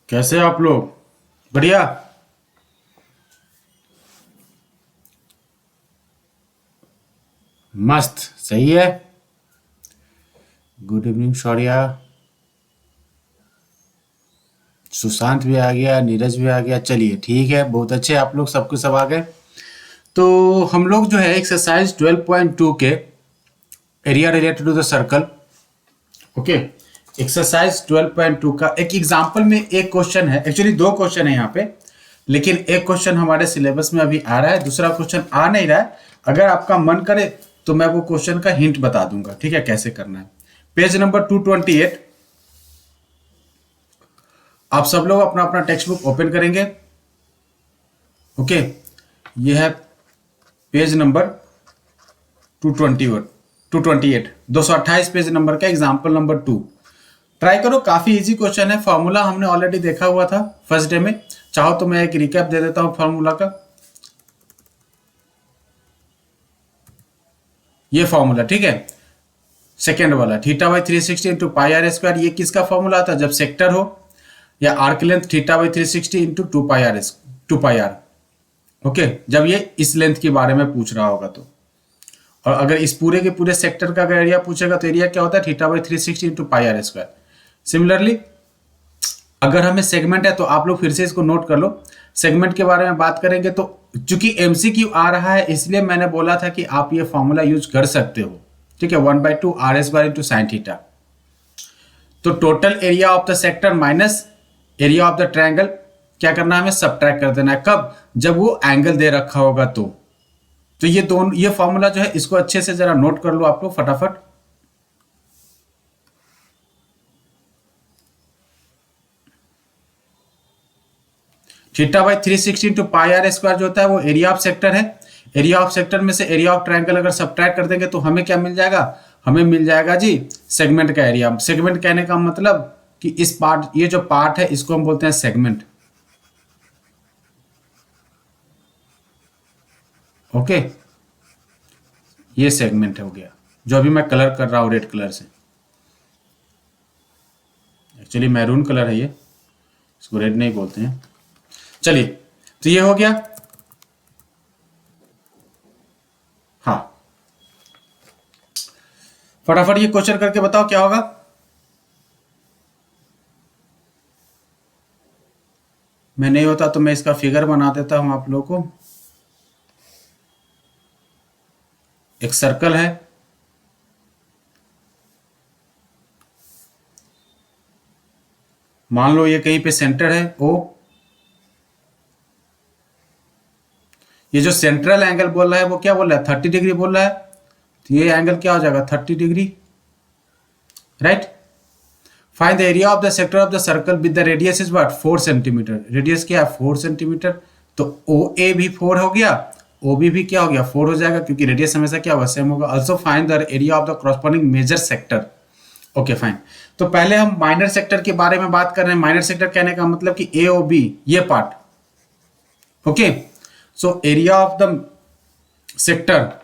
कैसे आप लोग? बढ़िया। मस्त। सही है। Good evening Shaurya. सुशांत भी आ गया, नीरज भी आ गया। चलिए ठीक है, बहुत अच्छे। आप लोग सबके सब आ गए। तो हम लोग जो है एक्सरसाइज 12.2 के area related to the circle. Okay. Exercise 12.2 का एक एग्जांपल में एक क्वेश्चन है, एक्चुअली दो क्वेश्चन है यहाँ पे, लेकिन एक क्वेश्चन हमारे सिलेबस में अभी आ रहा है, दूसरा क्वेश्चन आ नहीं रहा है। अगर आपका मन करे तो मैं वो क्वेश्चन का हिंट बता दूंगा, ठीक है, कैसे करना है। Page number 228। आप सब लोग अपना अपना टेक्स्ट बुक ओपन करेंगे। ओके। ये है पेज नंबर 228। 228 पेज नंबर का एग्जाम्पल नंबर 2। ट्राई करो, काफी इजी क्वेश्चन है। फॉर्मूला हमने ऑलरेडी देखा हुआ था फर्स्ट डे में। चाहो तो मैं एक रिकैप दे देता हूं फॉर्मूला का। ये फॉर्मूला ठीक है, सेकेंड वाला, theta by 360 into pi are square. ये किसका फॉर्मूला आता है? जब सेक्टर हो या arc length theta by 360 into 2 pi r. Okay, जब ये इस लेंथ के बारे में पूछ रहा होगा तो। और अगर इस पूरे के पूरे सेक्टर का अगर एरिया पूछेगा तो एरिया क्या होता है? Theta by 360 into pi are square. Similarly अगर हमें सेगमेंट है तो आप लोग फिर से इसको नोट कर लो। सेगमेंट के बारे में बात करेंगे तो चूंकि एमसीक्यू आ रहा है इसलिए मैंने बोला था कि आप ये फॉर्मूला यूज कर सकते हो। ठीक है, 1/2 R S bar into sine theta. तो total area of the sector minus area of the triangle क्या करना है? हमें सब्ट्रैक्ट कर देना है। कब? जब वो एंगल दे रखा होगा तो ये दोनों, ये फॉर्मूला जो है इसको अच्छे से जरा नोट कर लो आप लोग फटाफट। Theta by 360 into pi are square जो होता है वो एरिया ऑफ सेक्टर है। एरिया ऑफ सेक्टर में से एरिया ऑफ ट्रायंगल अगर सब्ट्रैक्ट कर देंगे तो हमें क्या मिल जाएगा? हमें मिल जाएगा जी सेगमेंट का एरिया। सेगमेंट कहने का मतलब कि इस पार्ट, ये जो पार्ट है इसको हम बोलते हैं सेगमेंट। ओके, ये सेगमेंट हो गया जो अभी मैं कलर कर रहा हूं रेड कलर से। एक्चुअली मैरून कलर है ये, इसको रेड नहीं बोलते हैं। चलिए, तो ये हो गया। हाँ, फटाफट ये क्वेश्चन करके बताओ क्या होगा। मैं नहीं होता तो मैं इसका फिगर बना देता हूं आप लोगों को। एक सर्कल है, मान लो ये कहीं पे सेंटर है ओ। ये जो सेंट्रल एंगल बोल रहा है वो क्या बोल रहा है? 30 डिग्री बोल रहा है। तो ये एंगल क्या हो जाएगा? 30 degree, right. Find the area of the sector of the circle with the radius is what? 4 centimetre. Radius क्या है? 4 सेंटीमीटर। तो ओ ए भी 4 हो गया, ओ बी भी क्या हो गया? 4 हो जाएगा, क्योंकि रेडियस हमेशा क्या होगा? सेम होगा। Also find the area of the corresponding major sector. Okay fine. तो पहले हम माइनर सेक्टर के बारे में बात कर रहे हैं। माइनर सेक्टर कहने का मतलब कि ए ओ बी ये part. Okay, so area of the sector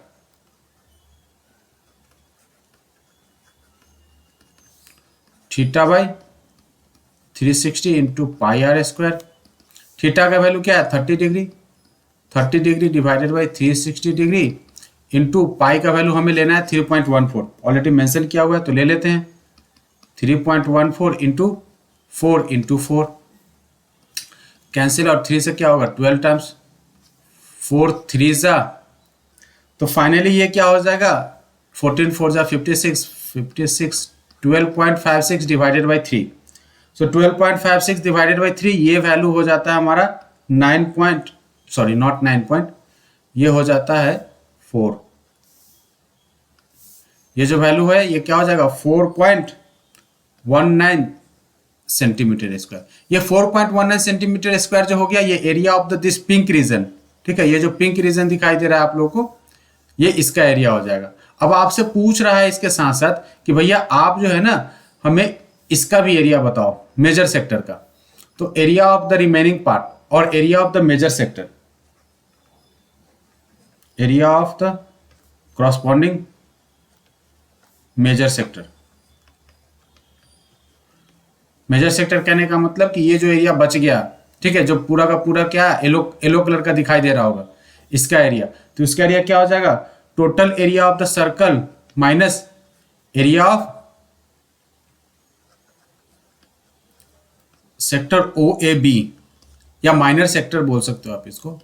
theta by 360 into pi are square. Theta का वैल्यू क्या है? 30 degree. 30 degree divided by 360 degree into pi का वैल्यू हमें लेना है 3.14। ऑलरेडी मेंशन किया हुआ है तो ले लेते हैं। 3.14 इंटू 4 कैंसिल, और 3 से क्या होगा? 12 टाइम्स 4 3 जा, तो फाइनली ये क्या हो जाएगा? 14 4 जा 56, 56 12.56 divided by 3। So 12.56 divided by 3, ये वैल्यू हो जाता है हमारा 9 पॉइंट, सॉरी नॉट 9 पॉइंट, ये हो जाता है 4। ये जो वैल्यू है ये क्या हो जाएगा? 4.19 सेंटीमीटर स्क्वायर। ये 4.19 सेंटीमीटर स्क्वायर जो हो गया ये area of the this pink region. ठीक है, ये जो पिंक रीजन दिखाई दे रहा है आप लोगों को, ये इसका एरिया हो जाएगा। अब आपसे पूछ रहा है इसके साथ साथ कि भैया आप जो है ना हमें इसका भी एरिया बताओ मेजर सेक्टर का। तो area of the remaining part और area of the major sector, area of the corresponding major sector. Major sector कहने का मतलब कि ये जो एरिया बच गया, ठीक है, जो पूरा का पूरा क्या येलो येलो कलर का दिखाई दे रहा होगा, इसका एरिया, तो इसका एरिया क्या हो जाएगा, total area of the circle minus area of sector O A B, या माइनर सेक्टर बोल सकते हो आप इसको,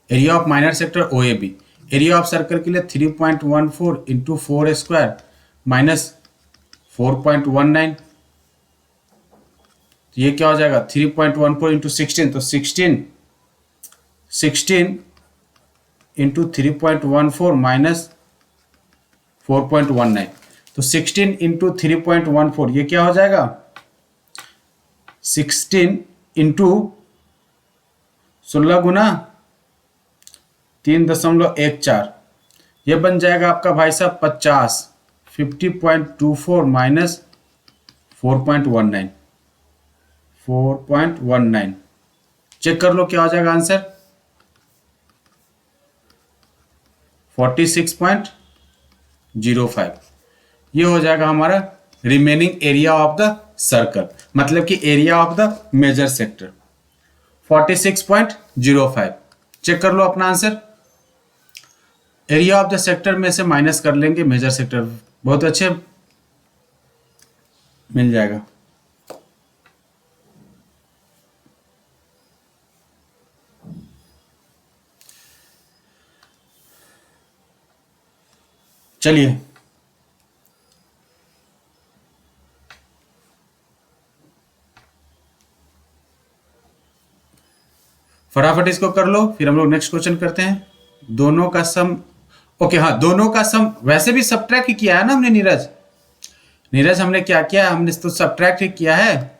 area of minor sector O A B. Area of circle के लिए 3.14 इंटू 4² माइनस 4.19, तो ये क्या हो जाएगा 3.14 इंटू 16, तो 16 इंटू 3.14 माइनस 4.19, तो 16 इंटू 3.14 ये क्या हो जाएगा 16 इंटू 16 गुना 3.14, ये बन जाएगा आपका भाई साहब 50, 50.24 माइनस 4.19, 4.19, चेक कर लो क्या हो जाएगा आंसर 46.05, ये हो जाएगा हमारा remaining area of the circle, मतलब कि area of the major sector 46.05। Check कर लो अपना answer, area of the sector में से माइनस कर लेंगे मेजर सेक्टर, बहुत अच्छे मिल जाएगा। चलिए फटाफट इसको कर लो, फिर हम लोग नेक्स्ट क्वेश्चन करते हैं। दोनों का सम, ओके हाँ, दोनों का सम वैसे भी सब्ट्रैक्ट ही किया है ना हमने, नीरज नीरज हमने क्या किया, हमने तो सब्ट्रैक्ट ही किया है।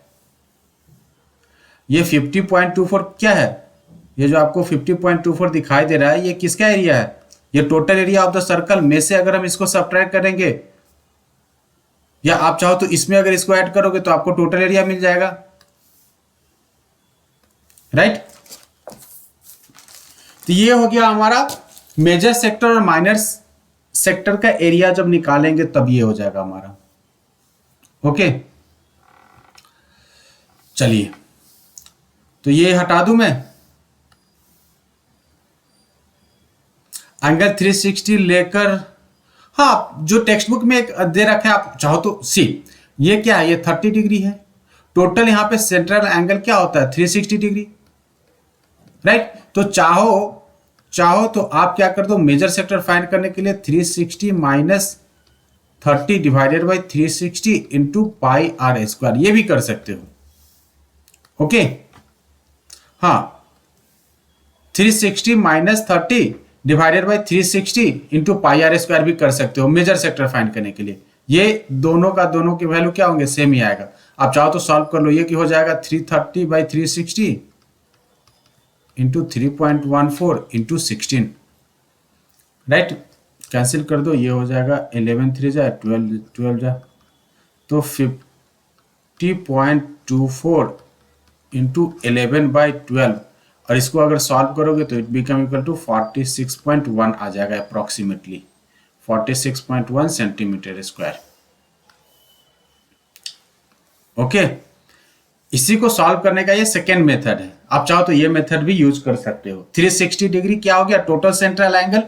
ये 50.24 क्या है, ये जो आपको 50.24 दिखाई दे रहा है ये किसका एरिया है, ये total area of the circle में से अगर हम इसको सब्ट्रैक्ट करेंगे, या आप चाहो तो इसमें अगर इसको ऐड करोगे तो आपको टोटल एरिया मिल जाएगा, राइट। तो ये हो गया हमारा मेजर सेक्टर और माइनर सेक्टर का एरिया जब निकालेंगे तब ये हो जाएगा हमारा, ओके। चलिए तो ये हटा दूं मैं, एंगल 360 लेकर, हाँ जो टेक्स्ट बुक में एक दे रखा है आप चाहो तो सी, ये क्या है, ये 30 डिग्री है, टोटल यहां पे सेंट्रल एंगल क्या होता है 360 डिग्री, राइट। तो चाहो तो आप क्या कर दो, मेजर सेक्टर फाइंड करने के लिए 360 minus 30 divided by 360 into pi are square, ये भी कर सकते हो, ओके। हाँ 360 minus 30 divided by 360 into pi are square भी कर सकते हो मेजर सेक्टर फाइंड करने के लिए। ये दोनों का दोनों के वैल्यू क्या होंगे, सेम ही आएगा। आप चाहो तो सॉल्व कर लो, ये की हो जाएगा 330 by 360 into 3.14 into 16, right. Cancel कर दो, ये हो जाएगा 11 3 जा 12 जा, तो 50.24 इंटू 11/12, और इसको अगर सॉल्व करोगे तो इट बिकम इक्वल टू 46.1 आ जाएगा, अप्रोक्सीमेटली 46.1 सेंटीमीटर स्क्वायर, ओके। इसी को सॉल्व करने का ये सेकेंड मेथड है, आप चाहो तो ये मेथड भी यूज कर सकते हो। 360 डिग्री क्या हो गया, टोटल सेंट्रल एंगल,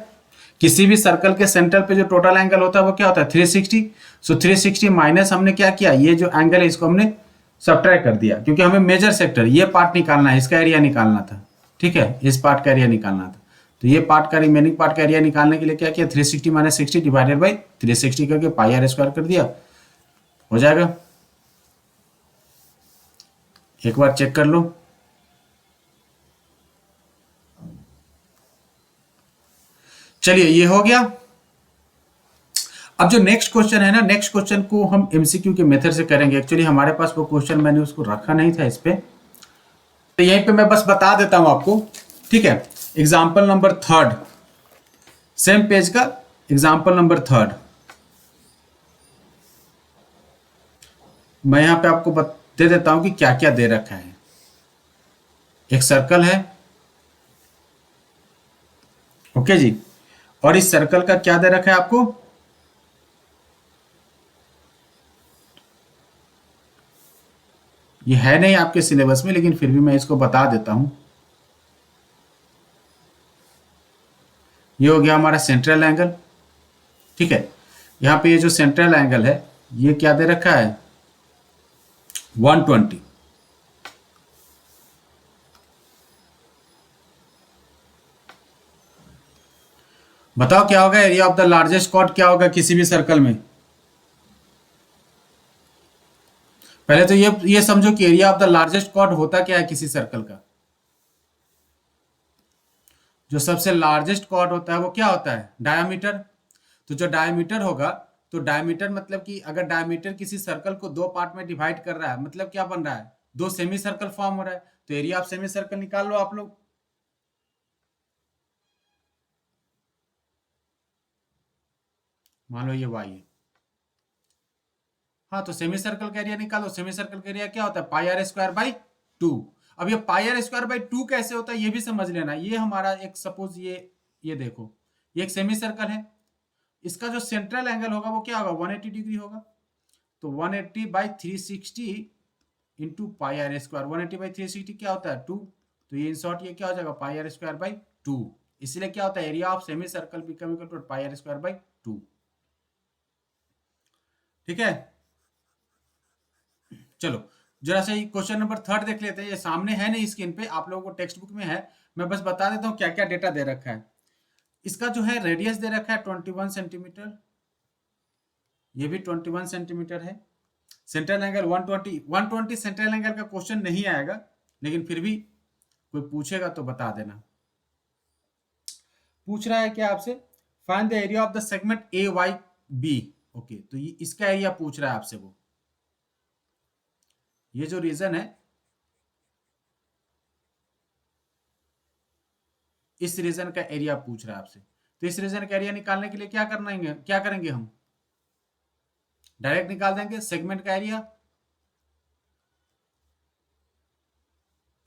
किसी भी सर्कल के सेंटर पे जो टोटल एंगल होता है वो क्या होता है 360, सो 360 माइनस हमने क्या किया, ये जो एंगल है इसको हमने सब्ट्रैक्ट कर दिया, क्योंकि हमें मेजर सेक्टर ये पार्ट निकालना है, इसका एरिया निकालना था, ठीक है, इस पार्ट का एरिया निकालना था। तो ये पार्ट का रिमेनिंग पार्ट का एरिया निकालने के लिए क्या किया, 360 माइनस 60 डिवाइडेड बाई 360 करके पाई आर स्क्वायर कर दिया, हो जाएगा। एक बार चेक कर लो, चलिए ये हो गया। अब जो नेक्स्ट क्वेश्चन है ना, नेक्स्ट क्वेश्चन को हम एमसीक्यू के मेथड से करेंगे। एक्चुअली हमारे पास वो क्वेश्चन मैंने उसको रखा नहीं था इस पे, तो यहीं पे मैं बस बता देता हूं आपको, ठीक है। एग्जाम्पल नंबर 3, सेम पेज का एग्जाम्पल नंबर 3, मैं यहां पे आपको दे देता हूं कि क्या क्या दे रखा है। एक सर्कल है, ओके जी, और इस सर्कल का क्या दे रखा है आपको, ये है नहीं आपके सिलेबस में, लेकिन फिर भी मैं इसको बता देता हूं। ये हो गया हमारा सेंट्रल एंगल, ठीक है। यहाँ पे ये जो सेंट्रल एंगल है ये क्या दे रखा है, 120। बताओ क्या होगा area of the largest chord, क्या होगा किसी भी सर्कल में। पहले तो ये समझो कि area of the largest chord होता क्या है किसी सर्कल का। जो सबसे लार्जेस्ट कॉर्ड होता है वो क्या होता है, डायामीटर। तो जो डायमीटर होगा, तो डायमीटर मतलब कि अगर डायमीटर किसी सर्कल को दो पार्ट में डिवाइड कर रहा है, मतलब क्या बन रहा है, दो सेमी सर्कल फॉर्म हो रहा है, तो एरिया ऑफ सेमी सर्कल निकाल लो आप लोग। मान लो ये वाई है, हाँ, तो सेमी सर्कल का एरिया निकालो। सेमी सर्कल का एरिया क्या होता है, पाई आर स्क्वायर बाई 2। अब ये पाई आर स्क्वायर बाई 2 कैसे होता है ये भी समझ लेना। ये हमारा एक सपोज ये देखो, ये एक सेमी सर्कल है, इसका जो सेंट्रल एंगल होगा वो क्या होगा, 180 डिग्री होगा। तो 180 by 360 into pi are square, 180 by 360 क्या होता है, 2। तो ये इन शॉर्ट ये क्या हो जाएगा, पाई आर स्क्वायर बाई 2। इसलिए क्या होता है, area of semi circle become equal to pi are square by 2। ठीक है, चलो जरा सा क्वेश्चन नंबर 3 देख लेते हैं। ये सामने है नहीं स्क्रीन पे, आप लोगों को टेक्स्ट बुक में है, मैं बस बता देता हूँ क्या क्या डेटा दे रखा है। इसका जो है रेडियस दे रखा है 21 सेंटीमीटर, ये भी 21 सेंटीमीटर है। सेंट्रल एंगल 120 सेंट्रल एंगल का क्वेश्चन नहीं आएगा, लेकिन फिर भी कोई पूछेगा तो बता देना। पूछ रहा है क्या आपसे, find the area of the segment A Y B. Okay, तो ये इसका एरिया पूछ रहा है आपसे वो। ये जो रीजन है, इस रीजन का एरिया पूछ रहा है आपसे। तो इस रीजन का एरिया निकालने के लिए क्या करना है, क्या करेंगे हम, डायरेक्ट निकाल देंगे सेगमेंट का एरिया।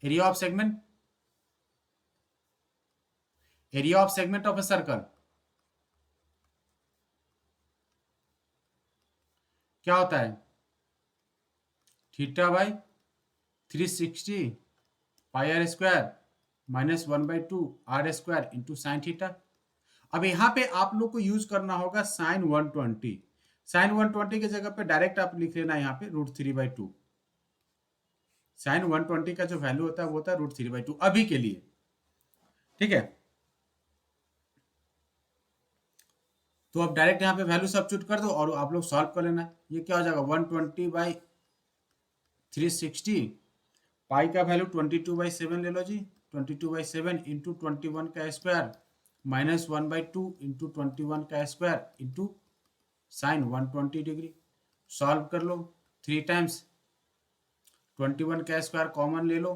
Area of segment, area of segment of a circle क्या होता है, theta by 360 pi are square minus 1/2 r square into sine theta. अब यहाँ पे आप लोग को यूज करना होगा साइन 120। साइन 120 की जगह पे डायरेक्ट आप लिख लेना यहाँ पे √3/2। साइन 120 का जो वैल्यू होता है वो होता है √3/2 अभी के लिए, ठीक है। तो अब डायरेक्ट यहाँ पे वैल्यू सब्स्टिट्यूट कर दो और आप लोग सॉल्व कर लेना। ये क्या हो जाएगा, 120/360, पाई का वैल्यू 22/7 ले लो जी, 22/7 इंटू 21 का स्क्वायर माइनस 1/2 इंटू 21 का square into sign 120 degree. Solve कर लो 3 टाइम्स, 21 का स्क्वायर कॉमन ले लो,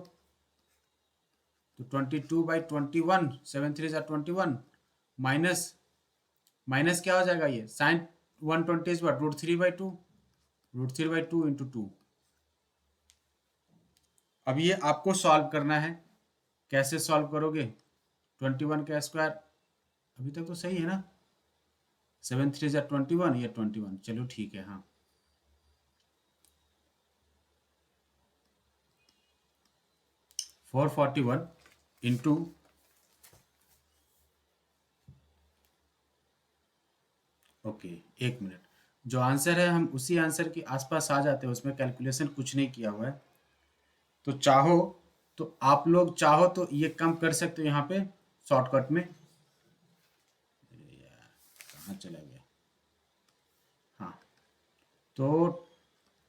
तो 22/21, 7 3 21, माइनस माइनस क्या हो जाएगा, ये साइन 120 इज व्हाट, √3/2, √3/2 इंटू 2। अब ये आपको सॉल्व करना है, कैसे सॉल्व करोगे, 21 का स्क्वायर, अभी तक तो सही है ना, 7 3 21, ये 21, चलो ठीक है, हाँ। 441 इंटू, ओके एक मिनट, जो आंसर है हम उसी आंसर के आसपास आ जाते हैं, उसमें कैलकुलेशन कुछ नहीं किया हुआ है। तो चाहो तो आप लोग चाहो तो ये कम कर सकते हो यहाँ पे शॉर्टकट में। कहाँ चला गया, हाँ, तो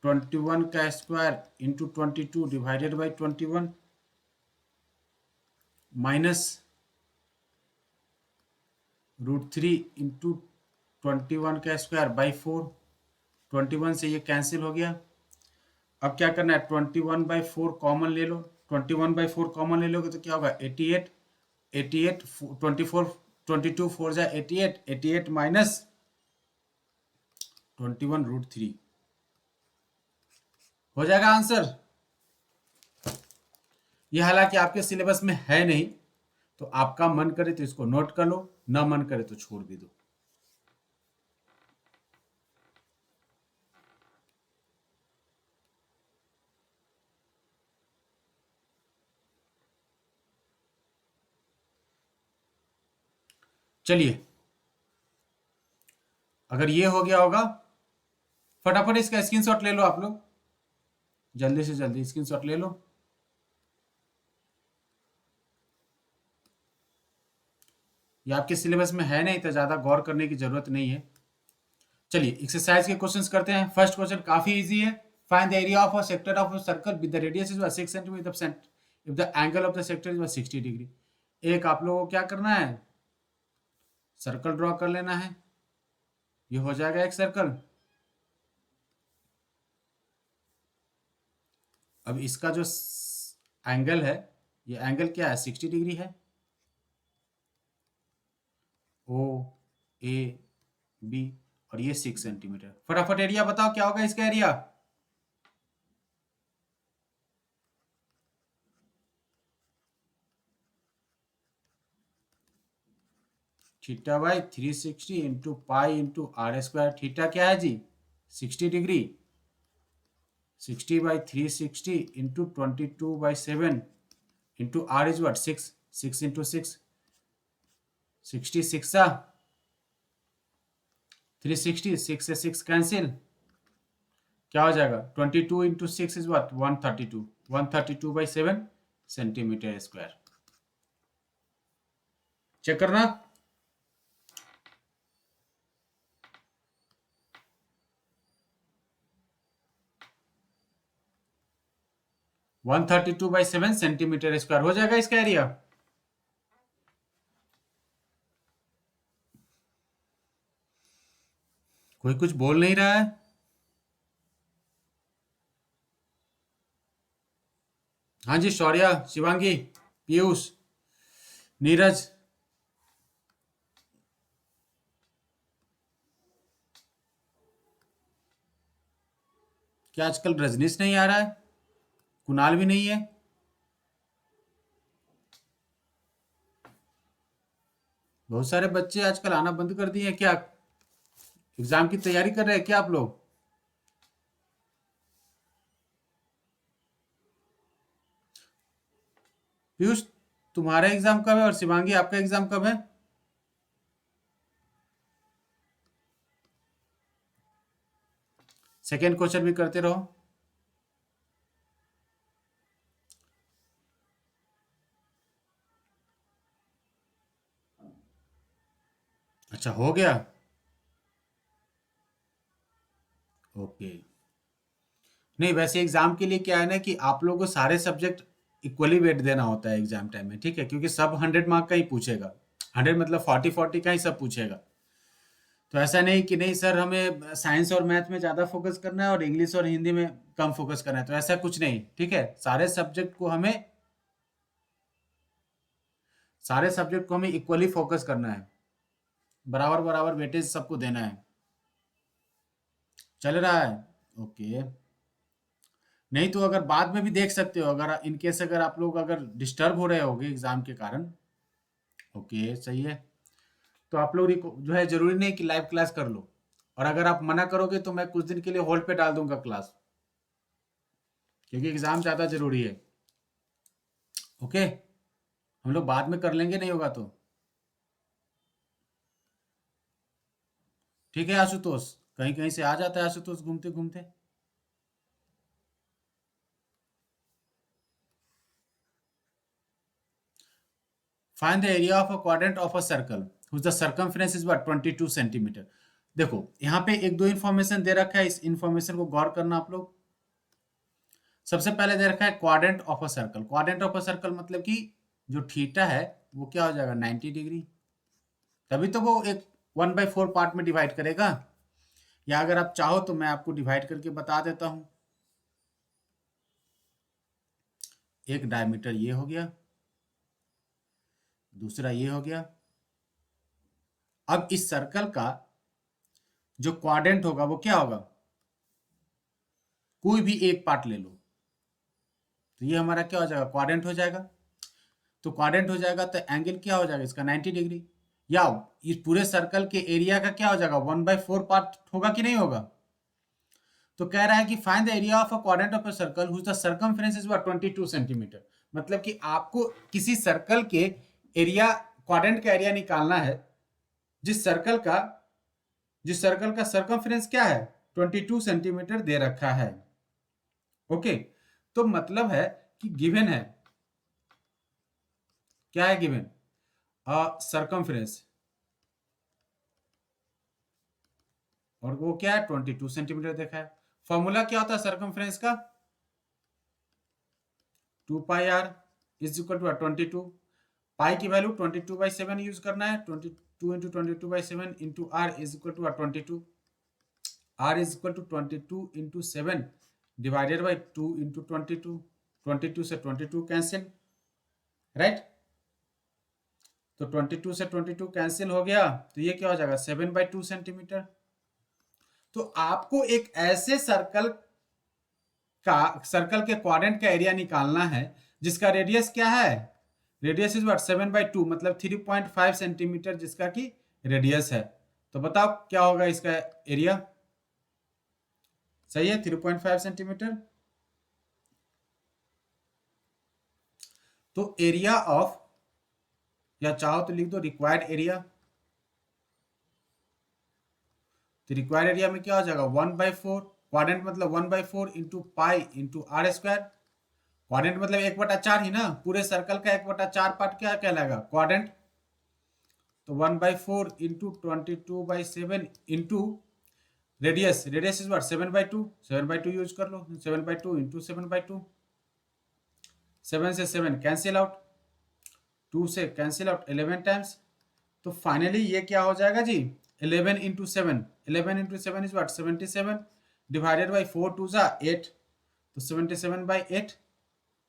21 का square into 22 divided by 21 minus √3 into 21 का स्क्वायर बाई 4। 21 से ये कैंसिल हो गया। अब क्या करना है, 21/4 कॉमन ले लो, 21/4 कॉमन ले लोगे तो क्या होगा, 88, 88 24, 22 4 जा 88, 88 माइनस 21√3 हो जाएगा आंसर। ये हालांकि आपके सिलेबस में है नहीं, तो आपका मन करे तो इसको नोट कर लो, ना मन करे तो छोड़ भी दो। चलिए, अगर ये हो गया होगा, फटाफट इसका स्क्रीनशॉट ले लो आप लोग, जल्दी से जल्दी स्क्रीनशॉट ले लो। ये आपके सिलेबस में है नहीं तो ज्यादा गौर करने की जरूरत नहीं है। चलिए एक्सरसाइज के क्वेश्चंस करते हैं। फर्स्ट क्वेश्चन काफी इजी है। Find the area of a sector of a circle with the radius is 6 centimetre if the angle of the sector is 60 degree. एक आप लोगों को क्या करना है, सर्कल ड्रॉ कर लेना है। ये हो जाएगा एक सर्कल। अब इसका जो एंगल है, ये एंगल क्या है, 60 डिग्री है। ओ ए बी और ये 6 सेंटीमीटर। फटाफट एरिया बताओ क्या होगा इसका area. Theta by 360 into pi into are square. Theta क्या है जी, 60 degree. 60/360 into 22/7 into r is what 6, 6 into 6, 66 360, 6 से 6 कैंसिल, क्या हो जाएगा 22 into 6 is what 132, 132/7 centimetre square. Check करना। 132/7 सेंटीमीटर स्क्वायर हो जाएगा इसका एरिया। कोई कुछ बोल नहीं रहा है। हाँ जी, शौर्या, शिवांगी, पीयूष, नीरज। क्या आजकल रजनीश नहीं आ रहा है, कुणाल भी नहीं है। बहुत सारे बच्चे आजकल आना बंद कर दिए हैं। क्या एग्जाम की तैयारी कर रहे हैं क्या आप लोग। पीयूष, तुम्हारा एग्जाम कब है और शिवांगी आपका एग्जाम कब है। सेकेंड क्वेश्चन भी करते रहो। अच्छा हो गया, ओके। नहीं, वैसे एग्जाम के लिए क्या है ना कि आप लोगों को सारे सब्जेक्ट इक्वली वेट देना होता है एग्जाम टाइम में, ठीक है, क्योंकि सब 100 मार्क का ही पूछेगा। 100 मतलब 40-40 का ही सब पूछेगा। तो ऐसा नहीं कि नहीं सर हमें साइंस और मैथ में ज़्यादा फोकस करना है और इंग्लिश और हिंदी में कम फोकस करना है, तो ऐसा कुछ नहीं, ठीक है। सारे सब्जेक्ट को हमें इक्वली फोकस करना है, बराबर बराबर वेटेज सबको देना है। चल रहा है, ओके। नहीं तो अगर बाद में भी देख सकते हो, अगर इनकेस अगर आप लोग अगर डिस्टर्ब हो रहे होगे एग्जाम के कारण, ओके सही है, तो आप लोग जो है जरूरी नहीं कि लाइव क्लास कर लो। और अगर आप मना करोगे तो मैं कुछ दिन के लिए होल्ड पे डाल दूंगा क्लास, क्योंकि एग्जाम ज़्यादा जरूरी है। ओके, हम लोग बाद में कर लेंगे, नहीं होगा तो। ठीक है आशुतोष, कहीं कहीं से आ जाता है आशुतोष घूमते घूमते। Find the area of a quadrant of a circle whose the circumference is what 22 centimetre. देखो यहाँ पे एक दो इन्फॉर्मेशन दे रखा है, इस इन्फॉर्मेशन को गौर करना आप लोग। सबसे पहले दे रखा है quadrant of a circle. Quadrant of a circle मतलब कि जो थीटा है वो क्या हो जाएगा 90 डिग्री। तभी तो वो एक 1/4 पार्ट में डिवाइड करेगा। या अगर आप चाहो तो मैं आपको डिवाइड करके बता देता हूं। एक डायमीटर ये हो गया, दूसरा ये हो गया। अब इस सर्कल का जो क्वाड्रेंट होगा वो क्या होगा, कोई भी एक पार्ट ले लो, तो ये हमारा क्या हो जाएगा, क्वाड्रेंट हो जाएगा। तो क्वाड्रेंट हो जाएगा तो एंगल क्या हो जाएगा इसका 90 डिग्री। या इस पूरे सर्कल के एरिया का क्या हो जाएगा 1/4 पार्ट होगा कि नहीं होगा। तो कह रहा है कि find the area of a quadrant of a circle whose the circumference is what 22 centimetre. मतलब कि आपको किसी सर्कल के एरिया, क्वाड्रेंट का एरिया निकालना है जिस सर्कल का जिस सर्कल का सर्कमफ्रेंस क्या है 22 सेंटीमीटर दे रखा है। ओके, तो मतलब है कि गिवन है, क्या है गिवन, सर्कमफ्रेंस, और वो क्या है 22 सेंटीमीटर देखा है। फॉर्मूला क्या होता है सर्कमफ्रेंस का, 2πr इज इक्वल टू 22। पाई की वैल्यू 22/7 यूज करना है, 22 into 22/7 into r is equal to 22। r is equal to 22 into 7 divided by 2 into 22। 22 से 22 कैंसिल, राइट। तो 22 से 22 कैंसिल हो गया, तो ये क्या हो जाएगा 7/2 सेंटीमीटर। तो आपको एक ऐसे सर्कल के क्वाड्रेंट का एरिया निकालना है जिसका रेडियस क्या है, रेडियस इज व्हाट 7/2 मतलब 3.5 सेंटीमीटर जिसका की रेडियस है। तो बताओ क्या होगा इसका एरिया, सही है 3.5 सेंटीमीटर। तो एरिया ऑफ, या चाहो तो लिख दो रिक्वायर्ड एरिया। तो रिक्वायर्ड एरिया में क्या हो जाएगा 1/4, क्वाड्रेंट मतलब 1/4 into pi into are square. Quadrant मतलब 1/4 ही ना, पूरे सर्कल का 1/4 पार्ट क्या कहलाएगा क्वाड्रेंट। तो 1/4 into 22/7 into radius, radius is what 7/2, 7/2 use कर लो, 7/2 इंटू 7/2। 7 से 7 कैंसिल आउट, 2 से कैंसिल आउट 11 टाइम्स। तो फाइनली ये क्या हो जाएगा जी 11 into 7, 11 into 7 is what 77 divided by 4 2 जा 8। तो 77/8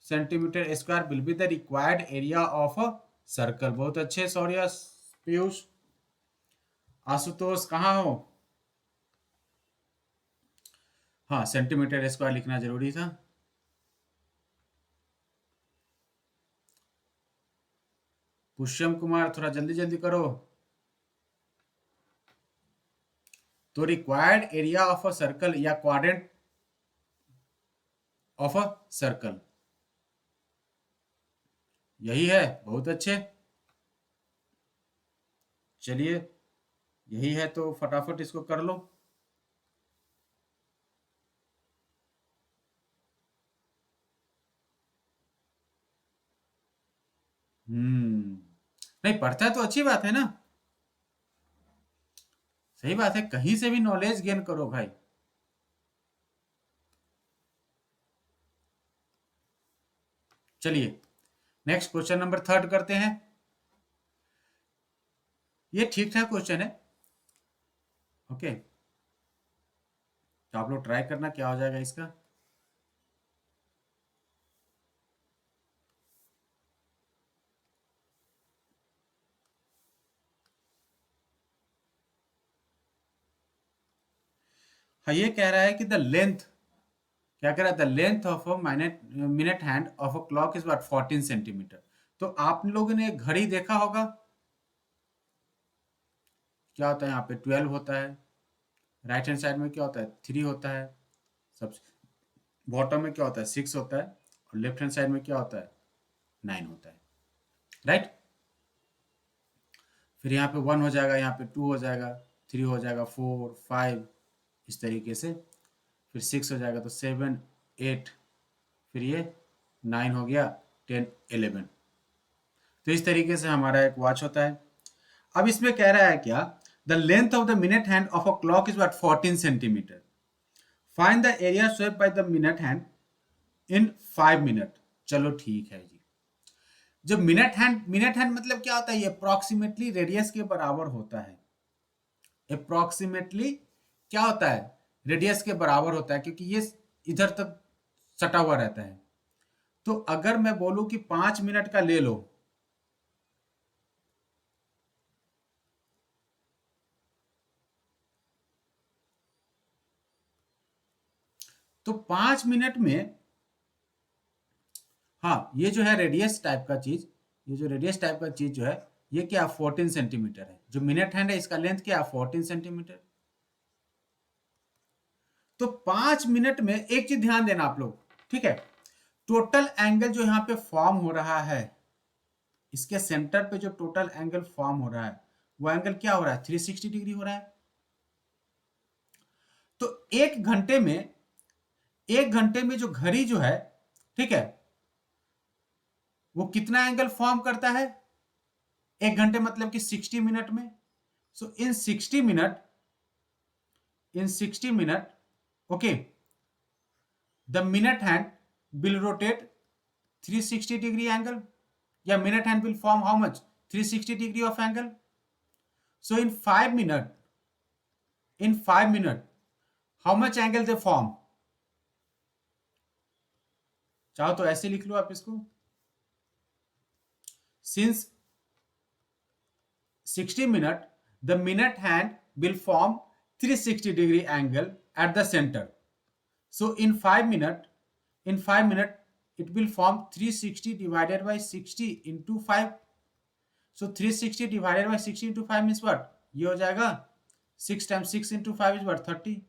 centimetre square will be the required area of a circle. बहुत अच्छे सौर्य, पीयूष, आशुतोष कहाँ हो। हाँ सेंटीमीटर स्क्वायर लिखना जरूरी था। पुष्यम कुमार थोड़ा जल्दी जल्दी करो। तो required area of a circle या क्वाड्रेंट ऑफ अ सर्कल यही है, बहुत अच्छे। चलिए यही है तो फटाफट इसको कर लो। नहीं पढ़ता है तो अच्छी बात है ना, सही बात है, कहीं से भी नॉलेज गेन करो भाई। चलिए नेक्स्ट क्वेश्चन नंबर 3 करते हैं। ये ठीक ठाक क्वेश्चन है, ओके। तो आप लोग ट्राई करना क्या हो जाएगा इसका। हाँ ये कह रहा है कि द लेंथ, क्या कह रहा है the length of a minute hand of a clock is what 14 centimetre. तो आप लोगों ने घड़ी देखा होगा, क्या होता है यहाँ पे 12 होता है, राइट हैंड साइड में क्या होता है 3 होता है, सबसे बॉटम में क्या होता है 6 होता है, और लेफ्ट हैंड साइड में क्या होता है 9 होता है, राइट। फिर यहाँ पे 1 हो जाएगा, यहाँ पे 2 हो जाएगा, 3 हो जाएगा, 4 5 इस तरीके से। फिर 6 हो जाएगा तो 7 8, फिर ये 9 हो गया, 10 11। तो इस तरीके से हमारा एक वॉच होता है। अब इसमें कह रहा है क्या, the length of the minute hand of a clock is what 14 centimetre, find the area swept by the minute hand in 5 minute. चलो ठीक है जी। जब मिनट हैंड मतलब क्या होता है, ये अप्रोक्सीमेटली रेडियस के बराबर होता है। अप्रोक्सीमेटली क्या होता है रेडियस के बराबर होता है, क्योंकि ये इधर तक सटा हुआ रहता है। तो अगर मैं बोलूं कि 5 मिनट का ले लो, तो 5 मिनट में, हाँ ये जो है रेडियस टाइप का चीज, ये जो रेडियस टाइप का चीज जो है ये क्या 14 सेंटीमीटर है। जो मिनट हैंड है इसका लेंथ क्या 14 सेंटीमीटर। तो 5 मिनट में एक चीज ध्यान देना आप लोग, ठीक है। टोटल एंगल जो यहां पे फॉर्म हो रहा है, इसके सेंटर पे जो टोटल एंगल फॉर्म हो रहा है वो एंगल क्या हो रहा है, 360 डिग्री हो रहा है। तो एक घंटे में जो घड़ी जो है, ठीक है, वो कितना एंगल फॉर्म करता है, एक घंटे मतलब कि 60 मिनट में। So in 60 minute, okay, the minute hand will rotate 360 degree angle, या minute hand will form how much, 360 degree of angle. So in 5 minute, how much angle they form? चाहो तो ऐसे लिख लो आप इसको, since 60 minute, the minute hand will form 360 degree angle at the center. So in 5 minute, it will form 360 divided by 60 into 5. So 360 divided by 60 into 5 means what? ये हो जाएगा 6 times 6 into 5 is what? 30.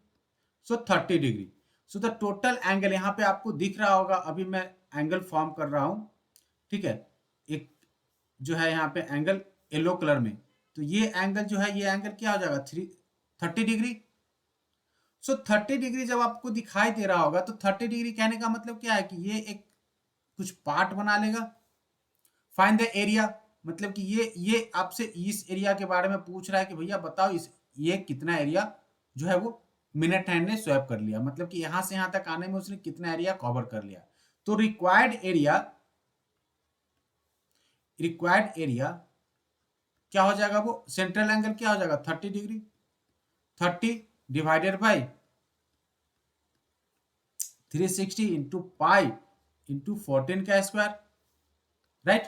So 30 degree. So the total angle यहाँ पे आपको दिख रहा होगा, अभी मैं एंगल फॉर्म कर रहा हूं, ठीक है, एक जो है यहाँ पे एंगल येलो कलर में, तो ये एंगल जो है, ये एंगल क्या हो जाएगा, 30 डिग्री। सो 30 डिग्री जब आपको दिखाई दे रहा होगा, तो 30 डिग्री कहने का मतलब क्या है कि ये एक कुछ पार्ट बना लेगा। फाइंड द एरिया, मतलब कि ये आपसे इस एरिया के बारे में पूछ रहा है कि भैया बताओ इस ये कितना एरिया जो है वो मिनट हैंड ने स्वैप कर लिया, मतलब कि यहां से यहां तक आने में उसने कितना एरिया कवर कर लिया। तो रिक्वायर्ड एरिया क्या हो जाएगा, वो सेंट्रल एंगल क्या हो जाएगा, 30 degree. 30 divided by 360 into pi into 14 का स्क्वायर, राइट।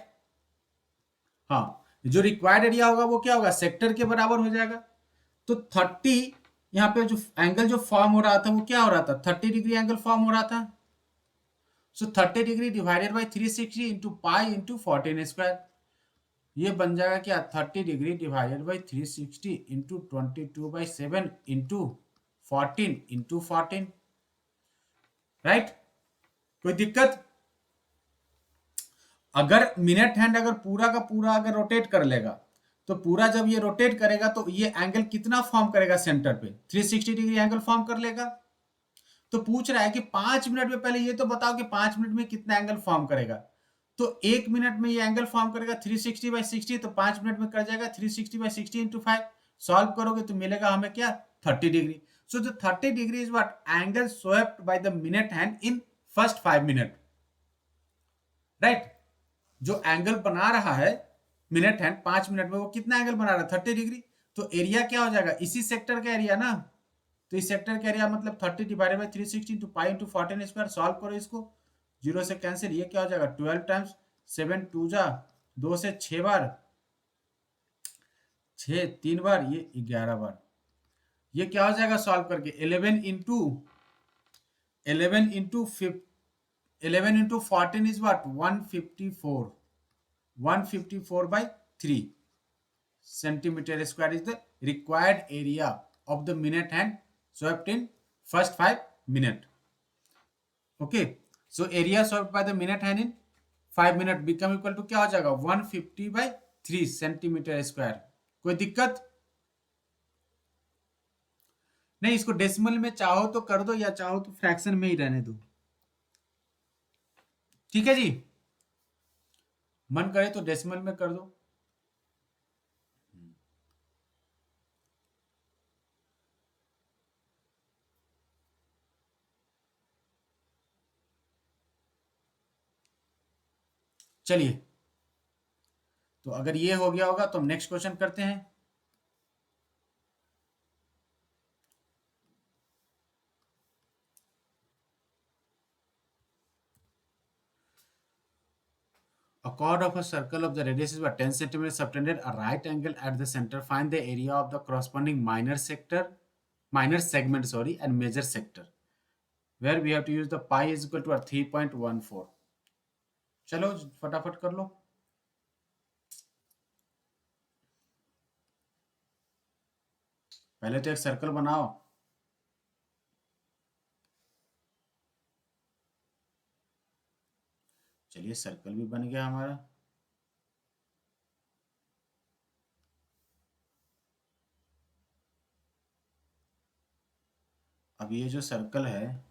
हाँ, जो रिक्वायर्ड एरिया होगा वो क्या होगा, सेक्टर के बराबर हो जाएगा। तो 30, यहाँ पे जो एंगल जो फॉर्म हो रहा था वो क्या हो रहा था, 30 डिग्री एंगल फॉर्म हो रहा था। सो 30 degree divided by 360 into pi into 14 square, ये बन जाएगा क्या, 30 degree divided by 360 into 22/7 into 14 right. कोई दिक्कत? अगर मिनट हैंड अगर पूरा का पूरा अगर रोटेट कर लेगा, तो पूरा जब ये रोटेट करेगा तो ये एंगल कितना फॉर्म करेगा सेंटर पे, 360 डिग्री एंगल फॉर्म कर लेगा। तो पूछ रहा है कि 5 मिनट में, पहले ये तो बताओ कि 5 मिनट में कितना एंगल फॉर्म करेगा। तो 1 मिनट में ये एंगल फॉर्म करेगा 360/60, तो 5 मिनट में कर जाएगा 360/60 इंटू 5। सॉल्व करोगे तो मिलेगा हमें क्या, 30 degree. So the 30 degree is what angle swept by the minute hand in first 5 minute, right. जो एंगल बना रहा है मिनट हैंड 5 मिनट में, वो कितना एंगल बना रहा है, 30 डिग्री। तो एरिया क्या हो जाएगा, इसी सेक्टर का एरिया ना, तो इस सेक्टर का एरिया मतलब 30 divided by 360 into pi into 14 square. Solve करो इसको, 0 से कैंसिल, ये क्या हो जाएगा 12 टाइम्स 7 2 जा 2 से 6 बार, 6 3 बार, ये 11 बार। ये क्या हो जाएगा सॉल्व करके, 11 into 14 is what, 154, 154/3 centimeter square is the required area of the minute hand swept in first 5 minutes. Okay, so area swept by the minute hand in 5 minutes become equal to क्या हो जाएगा, 150/3 centimetre square. कोई दिक्कत नहीं? इसको decimal में चाहो तो कर दो, या चाहो तो फ्रैक्शन में ही रहने दो, ठीक है जी। मन करे तो डेसिमल में कर दो। चलिए, तो अगर ये हो गया होगा तो हम नेक्स्ट क्वेश्चन करते हैं। A chord of a circle of the radius is about 10 centimeters subtended a right angle at the center. Find the area of the corresponding minor segment, sorry, and major sector. Where we have to use the pi is equal to 3.14. चलो फटाफट कर लो। पहले तो एक circle बनाओ। चलिए, circle भी बन गया हमारा। अब ये जो सर्कल है,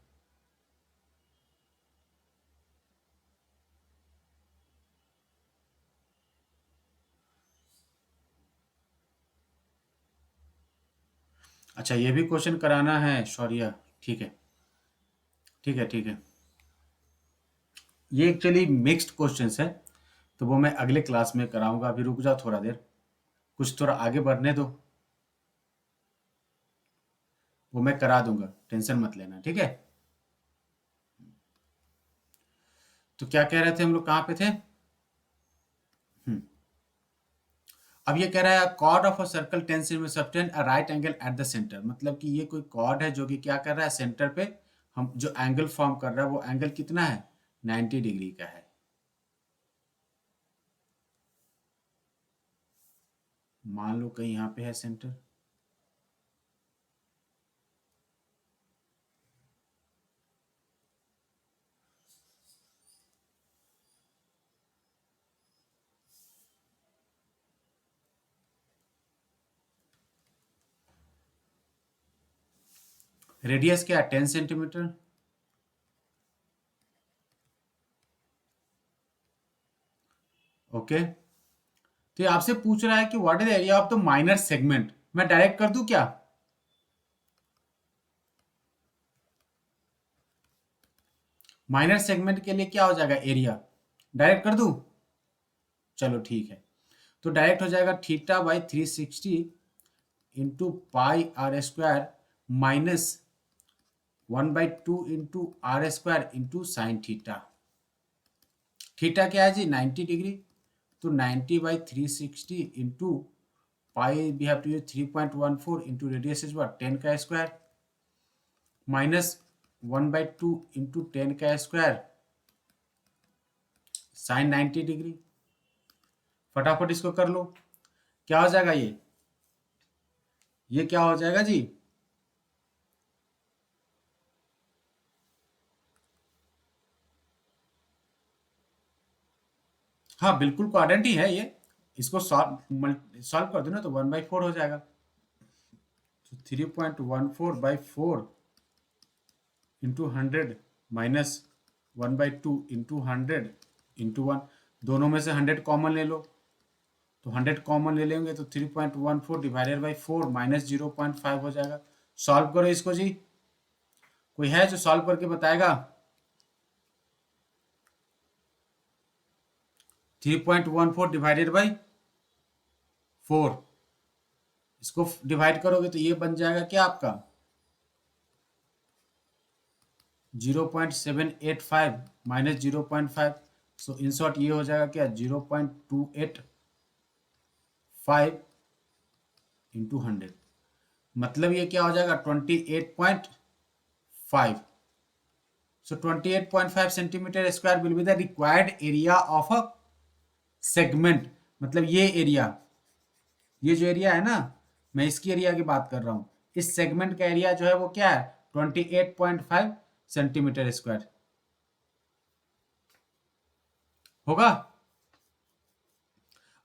अच्छा ये भी क्वेश्चन कराना है शौर्य, ठीक है ठीक है ठीक है। ये एक्चुअली मिक्स्ड क्वेश्चंस है, तो वो मैं अगले क्लास में कराऊंगा, अभी रुक जाओ थोड़ा देर, कुछ थोड़ा आगे बढ़ने दो, वो मैं करा दूंगा, टेंशन मत लेना, ठीक है। तो क्या कह रहे थे हम लोग, कहाँ पे थे? अब ये कह रहा है chord of a circle 10 centimetre subtend a right angle at the centre, मतलब कि ये कोई कॉर्ड है जो कि क्या कर रहा है, सेंटर पे हम जो एंगल फॉर्म कर रहा है वो एंगल कितना है, 90 डिग्री का है। मान लो कहीं यहाँ पे है सेंटर, रेडियस क्या है 10 सेंटीमीटर, ओके। तो ये आपसे पूछ रहा है कि what is the area of the minor segment, मैं डायरेक्ट कर दूं क्या, माइनर सेगमेंट के लिए क्या हो जाएगा एरिया, डायरेक्ट कर दूं, चलो ठीक है। तो डायरेक्ट हो जाएगा theta by 360 into pi are square minus 1/2 into are square into sine theta. Theta क्या है जी 90 डिग्री, तो 90/360 into pi we have to use 3.14 into radius is what 10 का स्क्वायर माइनस 1/2 इंटू 10 का स्क्वायर साइन 90 डिग्री। फटाफट इसको कर लो, क्या हो जाएगा ये क्या हो जाएगा जी, हाँ बिल्कुल क्वाड्रेंट ही है ये, इसको सॉल्व कर दो ना तो 1/4 हो जाएगा, तो 3.14/4 इंटू 100 माइनस 1/2 इंटू 100 इंटू 1, दोनों में से 100 कॉमन ले लो, तो 100 कॉमन ले लेंगे तो 3.14 डिवाइडेड बाई 4 माइनस 0.5 हो जाएगा। सॉल्व करो इसको जी, कोई है जो सॉल्व करके बताएगा? 3.14 डिवाइडेड बाई 4, इसको डिवाइड करोगे तो ये बन जाएगा क्या आपका 0.785 माइनस 0.5, सो इन शॉर्ट ये हो जाएगा क्या 0.285 इंटू 100, मतलब ये क्या हो जाएगा 28.5, so 28.5 centimetre square will be the required area of a segment, मतलब ये जो एरिया है ना, मैं इसकी एरिया की बात कर रहा हूं, इस सेगमेंट का एरिया जो है वो क्या है 28.5 सेंटीमीटर स्क्वायर होगा।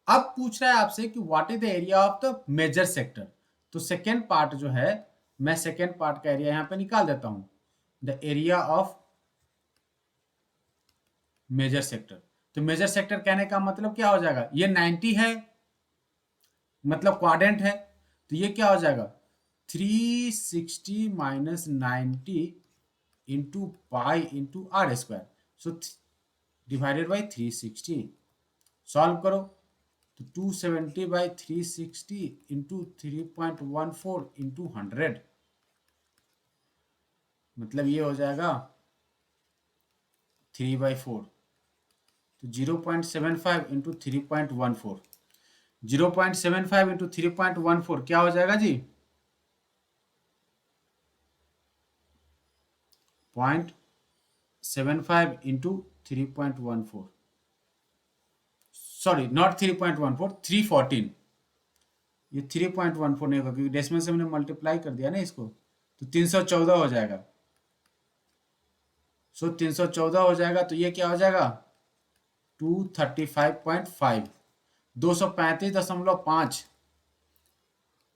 अब पूछ रहा है आपसे कि what is the area of the major sector, तो सेकेंड पार्ट जो है, मैं सेकेंड पार्ट का एरिया यहां पे निकाल देता हूं, the area of major sector. तो मेजर सेक्टर कहने का मतलब क्या हो जाएगा, ये 90 है मतलब क्वाड्रेंट है, तो ये क्या हो जाएगा 360 minus 90 into pi into are square, so divided by 360, solve करो तो 270/360 इंटू 3.14 इंटू 100, मतलब ये हो जाएगा 3/4, तो 0.75 इंटू 3.14, 0.75 इंटू 3.14 क्या हो जाएगा जी 0.75 इंटू 3.14, सॉरी नॉट 3.14, 314, ये 3.14 नहीं होगा क्योंकि डेसिमल से मैंने मल्टीप्लाई कर दिया ना इसको, तो 314 हो जाएगा, सो 314 हो जाएगा, तो ये क्या हो जाएगा 235.5, 235.5,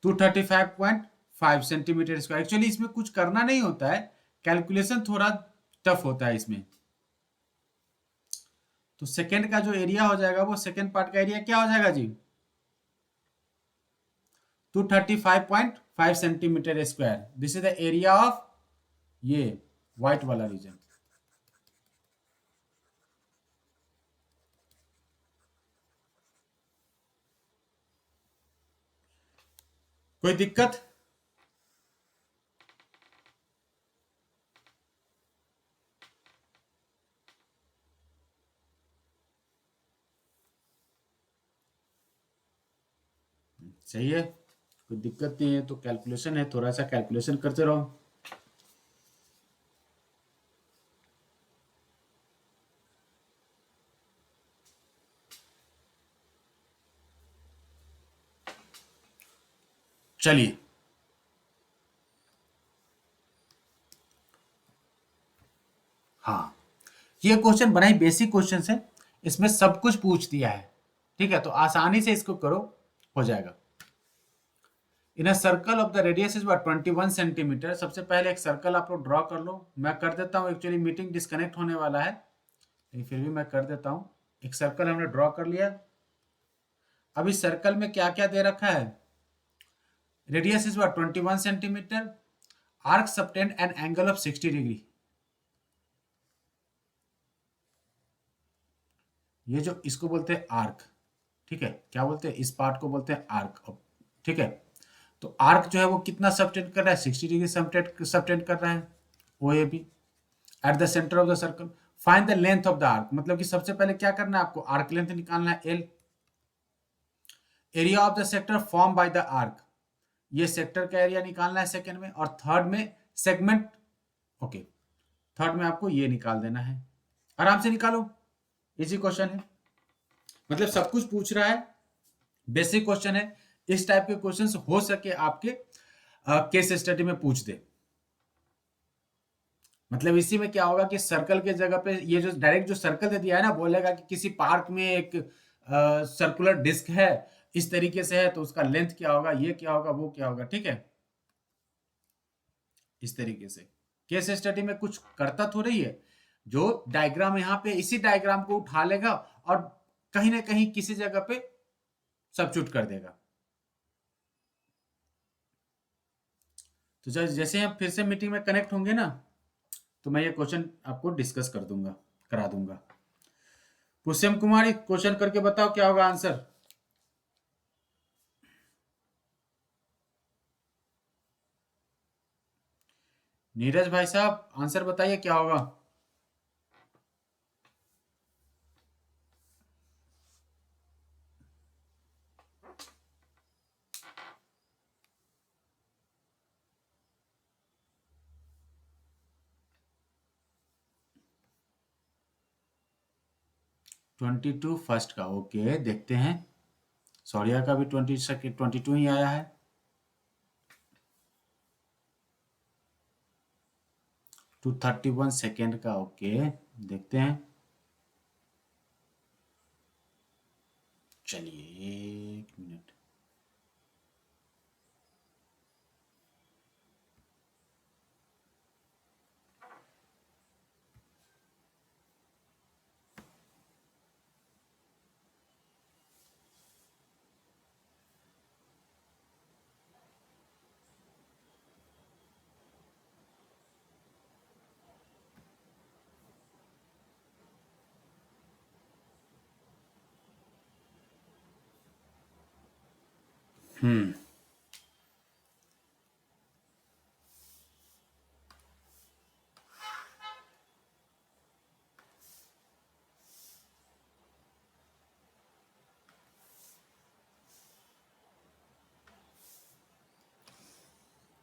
235.5 5 सेंटीमीटर स्क्वायर। एक्चुअली इसमें कुछ करना नहीं होता है, कैलकुलेशन थोड़ा टफ होता है इसमें। तो सेकेंड का जो एरिया हो जाएगा, वो सेकेंड पार्ट का एरिया क्या हो जाएगा जी? 235.5 centimetre square. This is the area of ये व्हाइट वाला रीजन। कोई दिक्कत? सही है, कोई दिक्कत नहीं है। तो कैलकुलेशन है, थोड़ा सा कैलकुलेशन करते रहो। चलिए, हाँ, ये क्वेश्चन बड़ा ही बेसिक क्वेश्चन है, इसमें सब कुछ पूछ दिया है। ठीक है, तो आसानी से इसको करो, हो जाएगा। In a circle of the radius is 21 centimetre. सबसे पहले एक सर्कल आप लोग ड्रॉ कर लो। मैं कर देता हूँ, एक्चुअली मीटिंग डिस्कनेक्ट होने वाला है, लेकिन फिर भी मैं कर देता हूँ। एक सर्कल हमने ड्रॉ कर लिया। अब इस सर्कल में क्या क्या दे रखा है? Radius is 21 centimetre, arc subtend an angle of 60 degree. ये जो इसको बोलते हैं आर्क, ठीक है, क्या बोलते हैं, इस पार्ट को बोलते हैं आर्क। ठीक है, तो आर्क जो है वो कितना सबटेंड कर रहा है? 60 डिग्री सबटेंड कर रहा है O A B at the centre of the circle. Find the length of the arc, मतलब कि सबसे पहले क्या करना है आपको? आर्क लेंथ निकालना है L. Area of the sector form by the arc, ये सेक्टर का एरिया निकालना है सेकंड में। और थर्ड में सेगमेंट, ओके, थर्ड में आपको ये निकाल देना है। आराम से निकालो, इजी क्वेश्चन है, मतलब सब कुछ पूछ रहा है, बेसिक क्वेश्चन है। इस टाइप के क्वेश्चन हो सके आपके केस स्टडी में पूछ दे। मतलब इसी में क्या होगा कि सर्कल के जगह पे ये जो डायरेक्ट जो सर्कल दे दिया है ना, बोलेगा कि किसी पार्क में एक सर्कुलर डिस्क है, इस तरीके से है, तो उसका लेंथ क्या होगा, ये क्या होगा, वो क्या होगा। ठीक है, इस तरीके से केस स्टडी में कुछ करता थोड़ी है। जो डायग्राम यहाँ पे, इसी डायग्राम को उठा लेगा और कहीं ना कहीं किसी जगह पे सब्स्टिट्यूट कर देगा। तो जैसे हम फिर से मीटिंग में कनेक्ट होंगे ना, तो मैं ये क्वेश्चन आपको डिस्कस कर दूंगा, करा दूंगा। पुष्यम कुमारी, क्वेश्चन करके बताओ क्या होगा आंसर। नीरज भाई साहब, आंसर बताइए क्या होगा। ट्वेंटी टू फर्स्ट का, ओके, देखते हैं। सौर्या का भी 22 ही आया है। 231 सेकेंड का, ओके, देखते हैं। चलिए, एक मिनट। हम्म,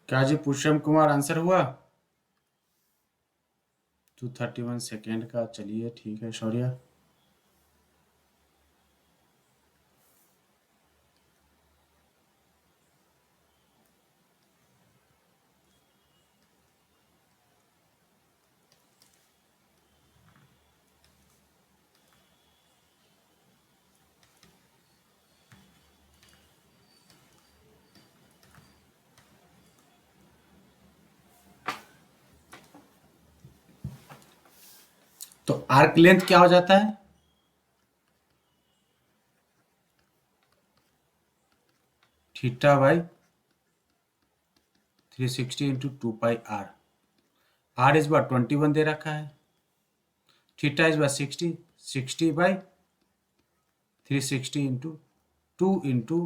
क्या जी पुष्यम कुमार, आंसर हुआ? 231 सेकेंड का, चलिए ठीक है शौर्य। तो आर्क लेंथ क्या हो जाता है? Theta by 360 into 2 pi r. R is bar 21 दे रखा है, theta is bar 60, 60 by 360 into 2 into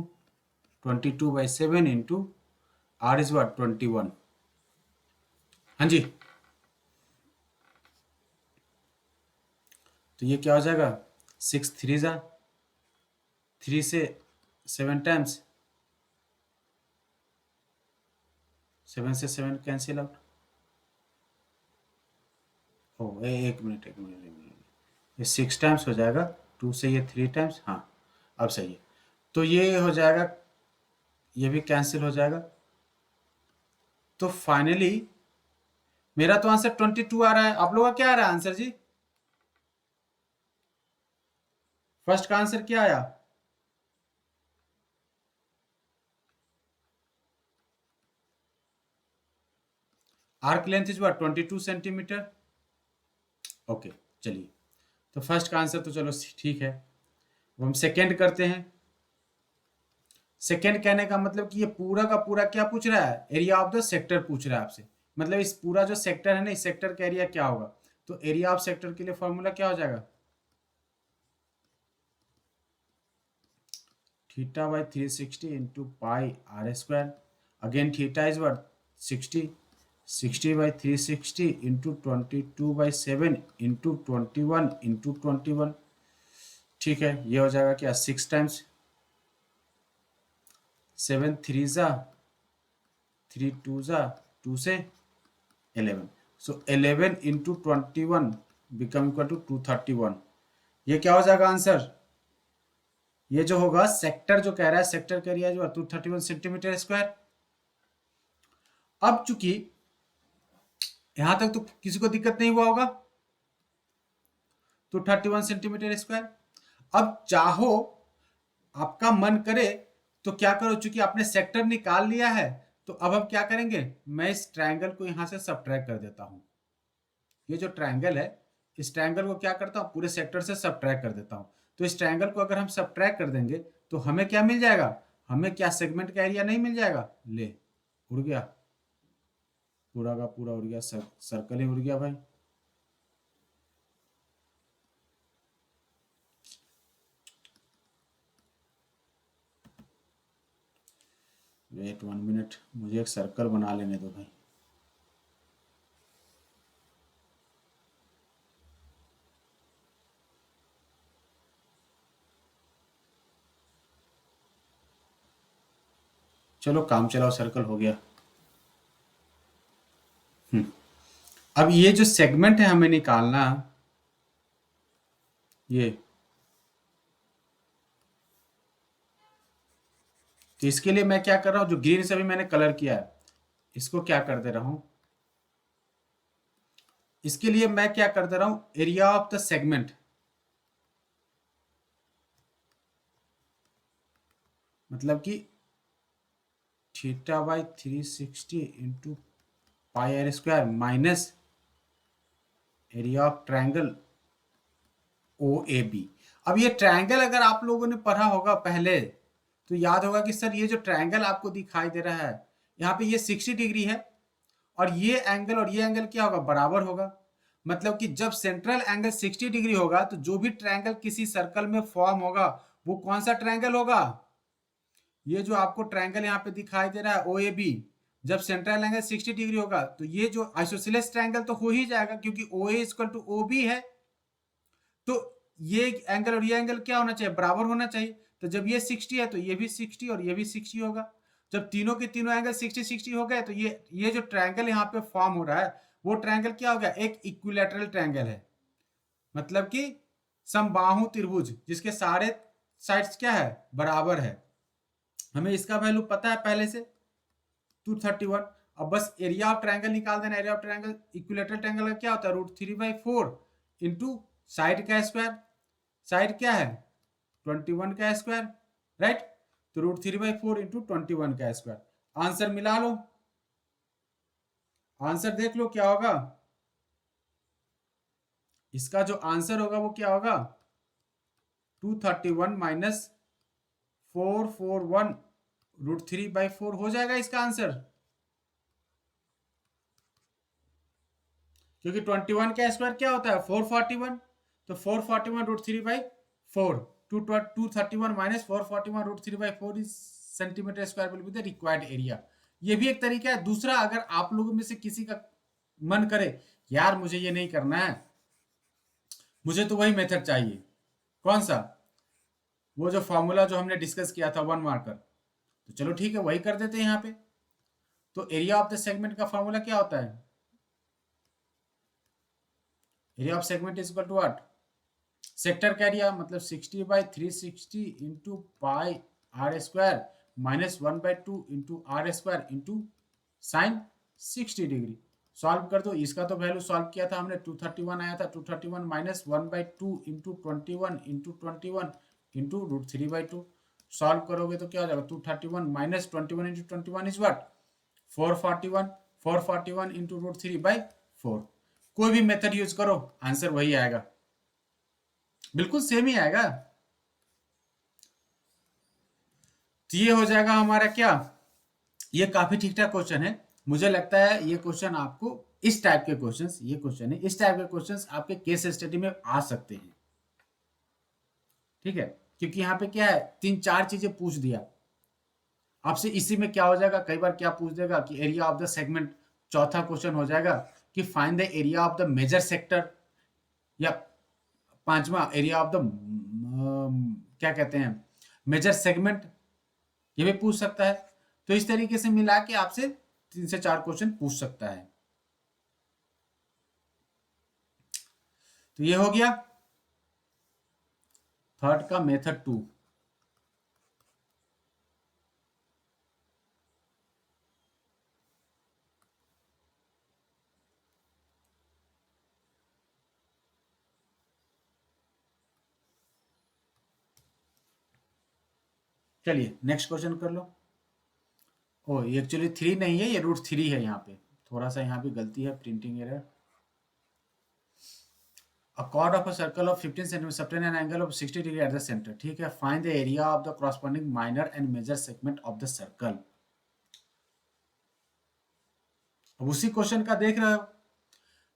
22/7 into r is bar 21। हाँ जी, तो ये क्या हो जाएगा? 6 3 जा 3 से 7 टाइम्स, 7 से 7 कैंसिल आउट। ओ एक मिनट एक मिनट एक मिनट, ये 6 टाइम्स हो जाएगा, 2 से ये 3 टाइम्स, हाँ अब सही है। तो ये हो जाएगा, ये भी कैंसिल हो जाएगा। तो फाइनली मेरा तो आंसर 22 आ रहा है। आप लोगों का क्या आ रहा है आंसर जी? फर्स्ट का आंसर क्या आया? Arc length is what 22 centimetre. Okay चलिए, तो फर्स्ट का आंसर तो चलो ठीक है। अब हम सेकेंड करते हैं। सेकेंड कहने का मतलब कि ये पूरा का पूरा क्या पूछ रहा है? एरिया ऑफ द सेक्टर पूछ रहा है आपसे। मतलब इस पूरा जो सेक्टर है ना, इस सेक्टर का एरिया क्या होगा? तो एरिया ऑफ सेक्टर के लिए फॉर्मूला क्या हो जाएगा? Theta by 360 into pi are square. Again theta is what 60, 60 by 360 into 22/7 into 21 into 21। ठीक है, ये हो जाएगा क्या? 6 टाइम्स 7 3 जा 3 2 जा 2 से 11, सो 11 इंटू 21 बिकम इक्वल टू 231। ये क्या हो जाएगा आंसर? ये जो होगा सेक्टर जो कह रहा है, सेक्टर का एरिया जो है 231 सेंटीमीटर स्क्वायर। अब चूंकि यहां तक तो किसी को दिक्कत नहीं हुआ होगा, तो 31 सेंटीमीटर स्क्वायर। अब चाहो, आपका मन करे तो क्या करो, चूंकि आपने सेक्टर निकाल लिया है, तो अब हम क्या करेंगे, मैं इस ट्रायंगल को यहां से सब्ट्रैक्ट कर देता हूं। ये जो ट्रायंगल है, इस ट्रायंगल को क्या करता हूं, पूरे सेक्टर से सब्ट्रैक्ट कर देता हूं। तो इस ट्रायंगल को अगर हम सब्ट्रैक्ट कर देंगे तो हमें क्या मिल जाएगा? हमें क्या सेगमेंट का एरिया नहीं मिल जाएगा? ले, उड़ गया, पूरा का पूरा उड़ गया, सर्कल ही उड़ गया भाई। वेट 1 मिनट, मुझे एक सर्कल बना लेने दो भाई। चलो काम चलाओ, सर्कल हो गया। अब ये जो सेगमेंट है हमें निकालना, ये, तो इसके लिए मैं क्या कर रहा हूं, जो ग्रीन से अभी मैंने कलर किया है, इसको क्या कर दे रहा हूं, इसके लिए मैं क्या कर दे रहा हूं, एरिया ऑफ द सेगमेंट। मतलब कि theta by 360 into pi are square minus area of triangle O A B. अब ये ट्रायंगल अगर आप लोगों ने पढ़ा होगा पहले, तो याद होगा कि सर ये जो ट्रायंगल आपको दिखाई दे रहा है, यहाँ पे ये 60 डिग्री है, और ये एंगल क्या होगा, बराबर होगा। मतलब कि जब सेंट्रल एंगल 60 डिग्री होगा, तो जो भी ट्रायंगल किसी सर्कल में फॉर्म होगा, वो कौन सा ट्रायंगल होगा? ये जो आपको ट्रायंगल यहाँ पे दिखाई दे रहा है ओ ए बी, जब सेंट्रल एंगल 60 डिग्री होगा, तो ये जो आइसोसेलेस ट्रायंगल तो हो ही जाएगा, क्योंकि ओ ए इक्वल टू ओ बी है। तो ये एंगल और ये एंगल क्या होना चाहिए, बराबर होना चाहिए। तो जब ये 60 है तो ये भी 60 और ये भी 60 होगा। जब तीनों के तीनों एंगल 60 60 हो गए, तो ये जो ट्रायंगल यहाँ पे फॉर्म हो रहा है, वो ट्रायंगल क्या हो गया, एक इक्विलैटरल ट्रायंगल है। मतलब कि समबाहु त्रिभुज जिसके सारे साइड्स क्या है, बराबर है। हमें इसका वैल्यू पता है पहले से, 231। अब बस एरिया ऑफ ट्रायंगल निकाल देना। Area of triangle, equilateral triangle का क्या होता है, √3/4 इंटू साइड का स्क्वायर। साइड क्या है, 21 का स्क्वायर, राइट। तो √3/4 इंटू 21 का स्क्वायर। आंसर मिला लो, आंसर देख लो क्या होगा। इसका जो आंसर होगा वो क्या होगा, 231 माइनस 441 √3/4 हो जाएगा इसका आंसर, क्योंकि 21 का स्क्वायर क्या होता है 441, तो 441 √3/4, 231 minus 441 √3/4 is centimetre square will be the required area. ये भी एक तरीका है। दूसरा, अगर आप लोगों में से किसी का मन करे यार मुझे ये नहीं करना है, मुझे तो वही मेथड चाहिए, कौन सा, वो जो फॉर्मूला जो हमने डिस्कस किया था 1 मार्कर, तो चलो ठीक है वही कर देते हैं यहाँ पे। तो एरिया ऑफ द सेगमेंट का फॉर्मूला क्या होता है, area of segment is equal to what, sector का एरिया मतलब 60/360 into pi are square minus 1/2 into are square into sine 60 degree. Solve कर दो, इसका तो वैल्यू सॉल्व किया था हमने, 231 आया था, 231 minus 1/2 into 21 into 21 into √3/2। Solve करोगे तो क्या हो जाएगा, 231 minus 21 into 21 is what 441, 441 into √3/4। कोई भी मेथड यूज करो आंसर वही आएगा, बिल्कुल सेम ही आएगा। तो ये हो जाएगा हमारा क्या, ये काफी ठीक ठाक क्वेश्चन है। मुझे लगता है ये क्वेश्चन आपको, इस टाइप के क्वेश्चंस, ये क्वेश्चन है, इस टाइप के क्वेश्चंस आपके केस स्टडी में आ सकते हैं, ठीक है, क्योंकि यहाँ पे क्या है 3-4 चीजें पूछ दिया आपसे। इसी में क्या हो जाएगा, कई बार क्या पूछ देगा कि एरिया ऑफ द सेगमेंट, चौथा क्वेश्चन हो जाएगा कि find the area of the major sector, या पांचवा एरिया ऑफ द क्या कहते हैं मेजर सेगमेंट, ये भी पूछ सकता है। तो इस तरीके से मिला के आपसे 3 से 4 क्वेश्चन पूछ सकता है। तो ये हो गया थर्ड का मेथड 2। चलिए नेक्स्ट क्वेश्चन कर लो। ओ ये एक्चुअली 3 नहीं है, ये √3 है, यहाँ पे थोड़ा सा यहाँ पे गलती है, printing error. A chord of a circle of 15 cm subtend an angle of 60 degree at the center, ठीक है, find the area of the corresponding minor and major segment of the circle। अब उसी क्वेश्चन का देख रहे हो,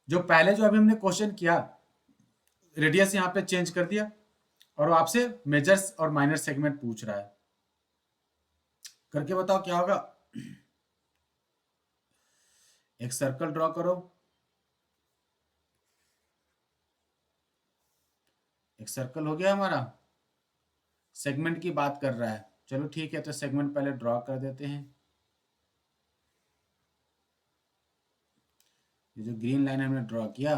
जो पहले जो अभी हमने क्वेश्चन किया, रेडियस यहाँ पे चेंज कर दिया और वो आपसे मेजर्स और माइनर सेगमेंट पूछ रहा है, करके बताओ क्या होगा। एक सर्कल ड्रॉ करो, एक सर्कल हो गया हमारा, सेगमेंट की बात कर रहा है, चलो ठीक है, तो सेगमेंट पहले ड्रॉ कर देते हैं। ये जो ग्रीन लाइन हमने ड्रॉ किया,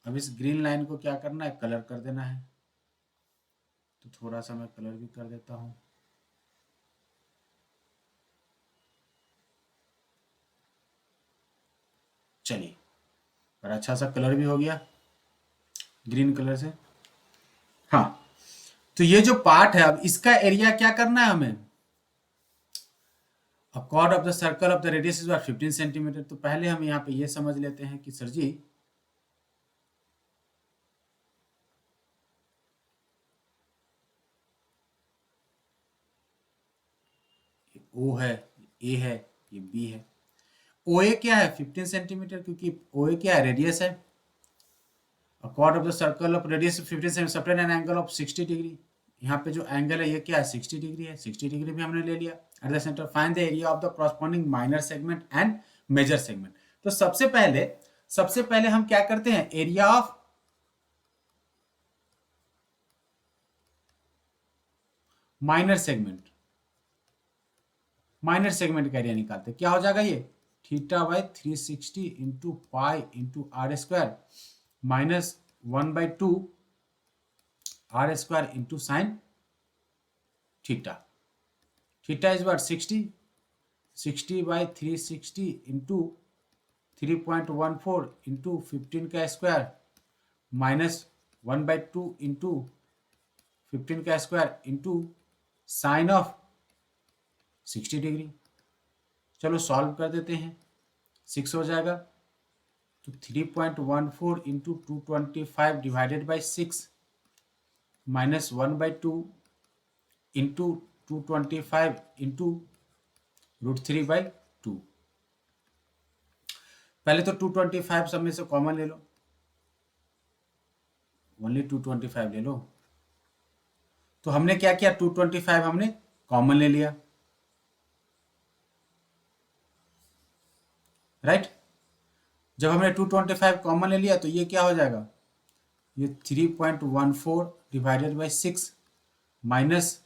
अब इस ग्रीन लाइन को क्या करना है, कलर कर देना है। तो थोड़ा सा मैं कलर भी कर देता हूं। चलिए, और अच्छा सा कलर भी हो गया ग्रीन कलर से। हाँ, तो ये जो पार्ट है, अब इसका एरिया क्या करना है हमें, chord of the circle of the radius is 15 centimetre. तो पहले हम यहाँ पे ये समझ लेते हैं कि सर जी ओ है, ए है, ये बी है। ओ ए क्या है 15 सेंटीमीटर, क्योंकि ओ ए क्या है, रेडियस है। Chord of the circle of radius 15 centimetre subtend an angle of 60 degree. यहाँ पे जो एंगल है ये क्या है 60 डिग्री है, 60 डिग्री भी हमने ले लिया। At the centre find the area of the corresponding minor segment and major segment. तो सबसे पहले हम क्या करते हैं, area of minor segment, minor segment का एरिया निकालते हैं। क्या हो जाएगा ये θ/360 into pi into are square minus 1/2 r square into sine theta. Theta is what 60, 60/360 into 3.14 into 15 का स्क्वायर माइनस 1/2 इंटू 15 का square into sign of 60 degree. चलो सॉल्व कर देते हैं। 6 हो जाएगा। तो 3.14 into 225 divided by 6 minus 1/2 into 225 into √3/2। पहले तो 225 सब में से कॉमन ले लो, ओनली 225 ले लो। तो हमने क्या किया, 225 हमने कॉमन ले लिया, राइट। जब हमने 225 कॉमन ले लिया तो ये क्या हो जाएगा, ये 3.14 डिवाइडेड बाई 6 माइनस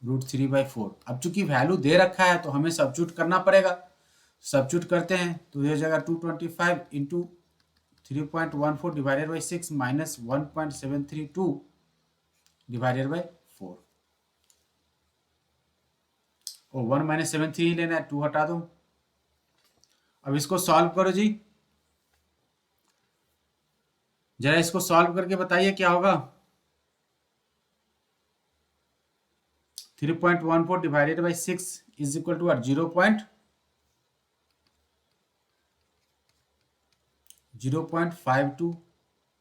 √3/4। अब चूंकि वैल्यू दे रखा है तो हमें सब्स्टिट्यूट करना पड़ेगा। सब्स्टिट्यूट करते हैं तो ये हो जाएगा 225 into 3.14 divided by 6 minus 1.732 divided by 4। और 1 माइनस 7 3 ही लेना है, 2 हटा दो। अब इसको सॉल्व करो जी, जरा इसको सॉल्व करके बताइए क्या होगा। 3.14 divided by 6 is equal to 0.52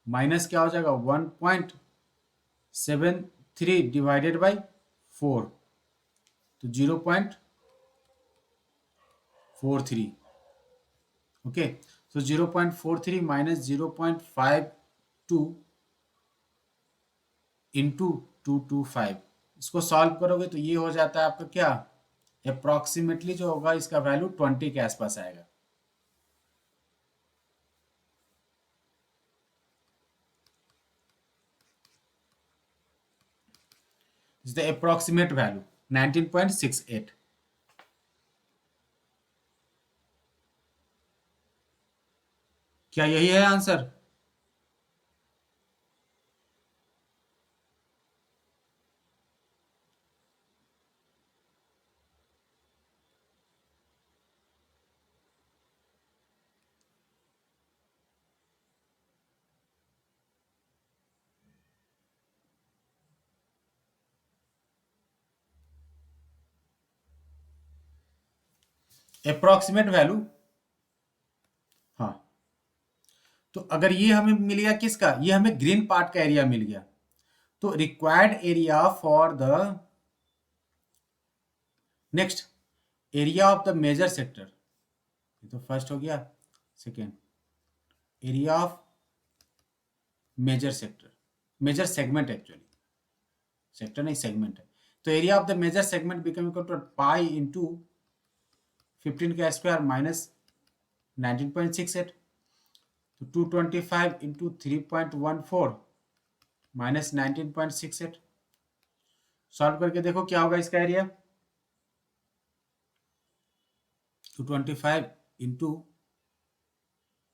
minus क्या हो जाएगा 1.73 डिवाइडेड बाई 4, तो 0.43। ओके, तो 0.43 माइनस 0.52 इंटू 225, इसको सॉल्व करोगे तो ये हो जाता है आपका क्या, अप्रॉक्सीमेटली जो होगा इसका वैल्यू 20 के आसपास आएगा। Is the approximate value 19.68। क्या यही है आंसर? अप्रॉक्सीमेट वैल्यू, हाँ। तो अगर ये हमें मिल गया किसका, ये हमें ग्रीन पार्ट का एरिया मिल गया, तो required area for the next area of the major sector, ये तो फर्स्ट हो गया। Second, area of major sector, major segment actually, sector नहीं सेगमेंट है। तो area of the major segment become equal to pi into 15 का square minus 19.68, तो 225 into 3.14 minus 19.68। Solve करके देखो क्या होगा इसका area, 225 into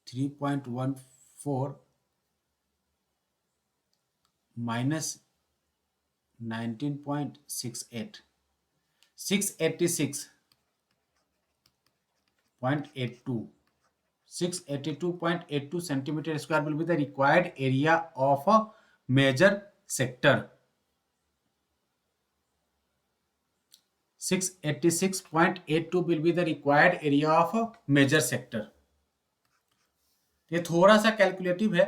3.14 minus 19.68, 686.82, 682.82 centimeter square will be the required area of a major sector. 686.82 will be the required area of a major sector. ये थोड़ा सा कैलकुलेटिव है,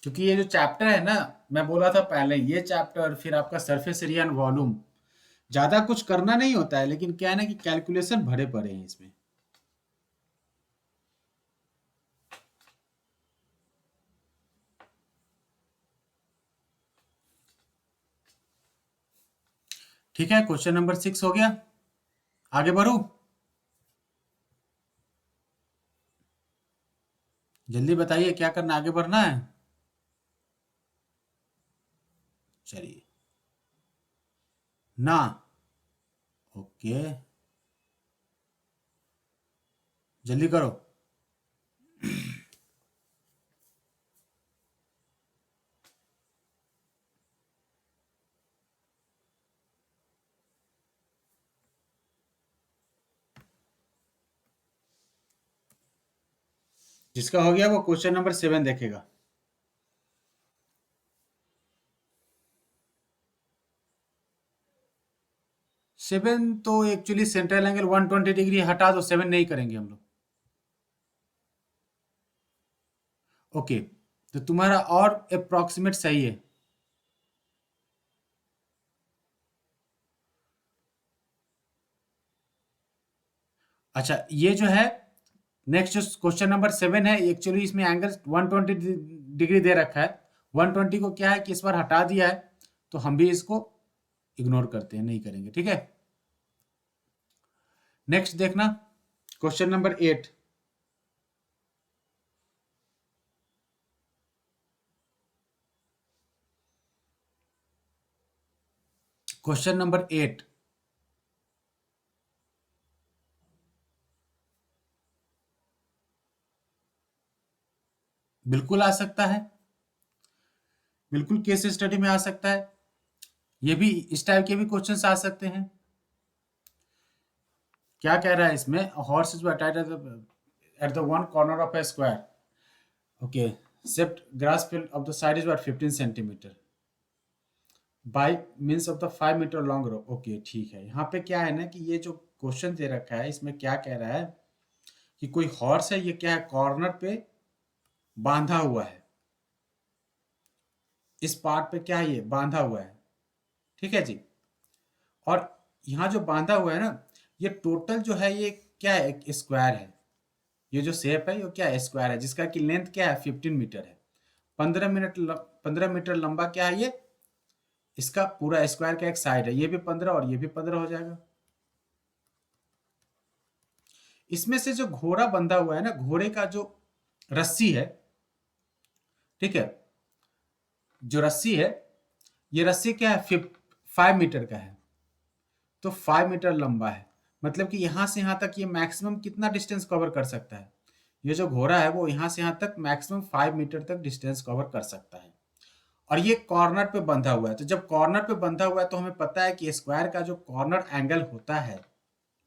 क्योंकि ये जो चैप्टर है ना, मैं बोला था पहले, ये चैप्टर फिर आपका सरफेस एरिया एंड वॉल्यूम, ज्यादा कुछ करना नहीं होता है, लेकिन क्या है ना कि कैलकुलेशन भरे पड़े हैं इसमें। ठीक है, क्वेश्चन नंबर 6 हो गया। आगे बढ़ू, जल्दी बताइए क्या करना, आगे बढ़ना है। चलिए ना, ओके, जल्दी करो। जिसका हो गया वो क्वेश्चन नंबर 7 देखेगा। 7 तो एक्चुअली सेंट्रल एंगल 120 डिग्री हटा दो, 7 नहीं करेंगे हम लोग। ओके, तो तुम्हारा और अप्रोक्सीमेट सही है। अच्छा, ये जो है नेक्स्ट जो क्वेश्चन नंबर 7 है, एक्चुअली इसमें एंगल 120 डिग्री दे रखा है। 120 को क्या है कि इस बार हटा दिया है, तो हम भी इसको इग्नोर करते हैं, नहीं करेंगे, ठीक है। नेक्स्ट देखना क्वेश्चन नंबर 8। क्वेश्चन नंबर 8, बिल्कुल आ सकता है, बिल्कुल केस स्टडी में आ सकता है, ये भी इस टाइप के भी क्वेश्चंस आ सकते हैं। क्या कह रहा है इसमें, horse is attached at the one corner of a square, okay, सेप्ट grass field of the side is what 15 centimetre by means of the 5 metre long rope. Okay, ठीक है। यहाँ पे क्या है ना कि ये जो क्वेश्चन दे रखा है इसमें क्या कह रहा है कि कोई हॉर्स है, ये क्या है, कॉर्नर पे बांधा हुआ है, इस पार्ट पे क्या है, ये बांधा हुआ है, ठीक है जी। और यहाँ जो बांधा हुआ है ना, ये टोटल जो है ये क्या है, एक स्क्वायर है। ये जो शेप है ये क्या है, स्क्वायर है, जिसका कि लेंथ क्या है 15 मीटर है। 15 मीटर लंबा क्या है ये, इसका पूरा स्क्वायर का एक साइड है, ये भी 15 और ये भी 15 हो जाएगा। इसमें से जो घोड़ा बंधा हुआ है ना, घोड़े का जो रस्सी है, ठीक है, जो रस्सी है, ये रस्सी क्या है 5 मीटर का है, तो 5 मीटर लंबा है। मतलब कि यहां से यहां तक ये मैक्सिमम कितना डिस्टेंस कवर कर सकता है, ये जो घोड़ा है वो यहां से यहां तक मैक्सिमम 5 मीटर तक डिस्टेंस कवर कर सकता है। और ये कॉर्नर पे बंधा हुआ है, तो जब कॉर्नर पे बंधा हुआ है तो हमें पता है कि स्क्वायर का जो कॉर्नर एंगल होता है,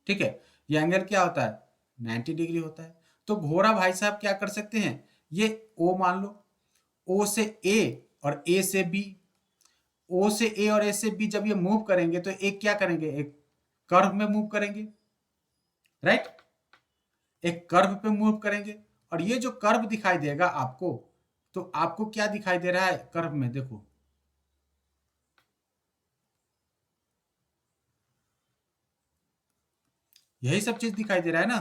ठीक है, ये एंगल क्या होता है 90 डिग्री होता है। तो घोड़ा भाई साहब क्या कर सकते हैं, ये ओ मान लो, ओ से ए और ए से बी, ओ से ए और ए से बी जब ये मूव करेंगे तो एक क्या करेंगे, एक कर्व में मूव करेंगे, राइट, एक कर्व पे मूव करेंगे। और ये जो कर्व दिखाई देगा आपको, तो आपको क्या दिखाई दे रहा है कर्व में, देखो, यही सब चीज दिखाई दे रहा है ना।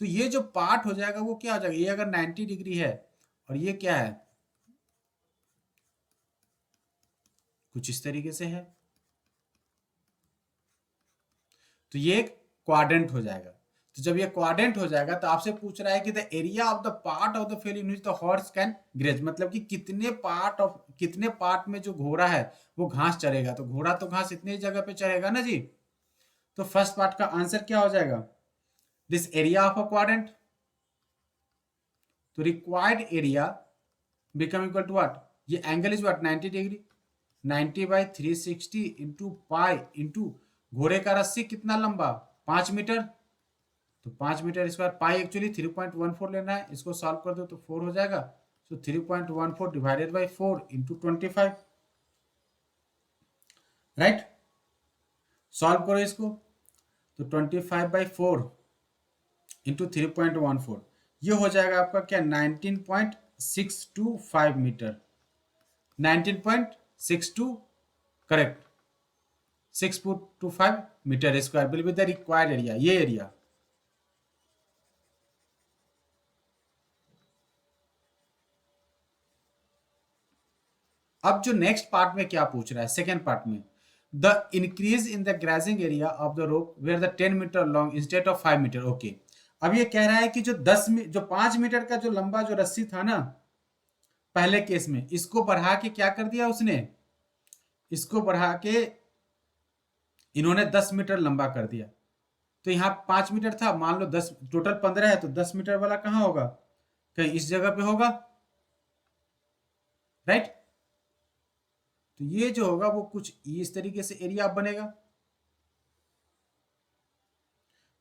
तो ये जो पार्ट हो जाएगा वो क्या हो जाएगा, ये अगर 90 डिग्री है और ये क्या है, कुछ इस तरीके से है, तो ये एक क्वाड्रेंट हो जाएगा। तो जब ये क्वाड्रेंट हो जाएगा तो आपसे पूछ रहा है कि the area of the part of the field in which the horse can graze, मतलब कि कितने पार्ट में जो घोड़ा है वो घास चरेगा। तो घोड़ा तो घास इतनी जगह पे चरेगा ना जी। तो फर्स्ट पार्ट का आंसर क्या हो जाएगा, this area of a quadrant. तो required area become equal to what, ये angle is what 90 degree, 90 by 360 into pi into घोड़े का रस्सी कितना लंबा 5 मीटर, तो 5 मीटर स्क्वायर, पाई एक्चुअली 3.14 लेना है, इसको सॉल्व कर दो तो 4 हो जाएगा। सो 3.14 divided by 4 into 25, right, solve करो इसको, तो 25/4 इंटू 3.14, ये हो जाएगा आपका क्या 19.625 metre, 19.62, correct, 6.25 metre square will be the required area, ये एरिया। अब जो नेक्स्ट पार्ट में क्या पूछ रहा है, सेकेंड पार्ट में, the increase in the grazing area of the rope where the 10 metre long instead of 5 metre. Okay, अब ये कह रहा है कि जो 5 मीटर का जो लंबा जो रस्सी था ना पहले केस में, इसको बढ़ा के क्या कर दिया उसने, इसको बढ़ा के इन्होंने 10 मीटर लंबा कर दिया। तो यहाँ 5 मीटर था, मान लो 10, टोटल 15 है, तो 10 मीटर वाला कहाँ होगा, कहीं इस जगह पे होगा, राइट। तो ये जो होगा वो कुछ इस तरीके से एरिया बनेगा।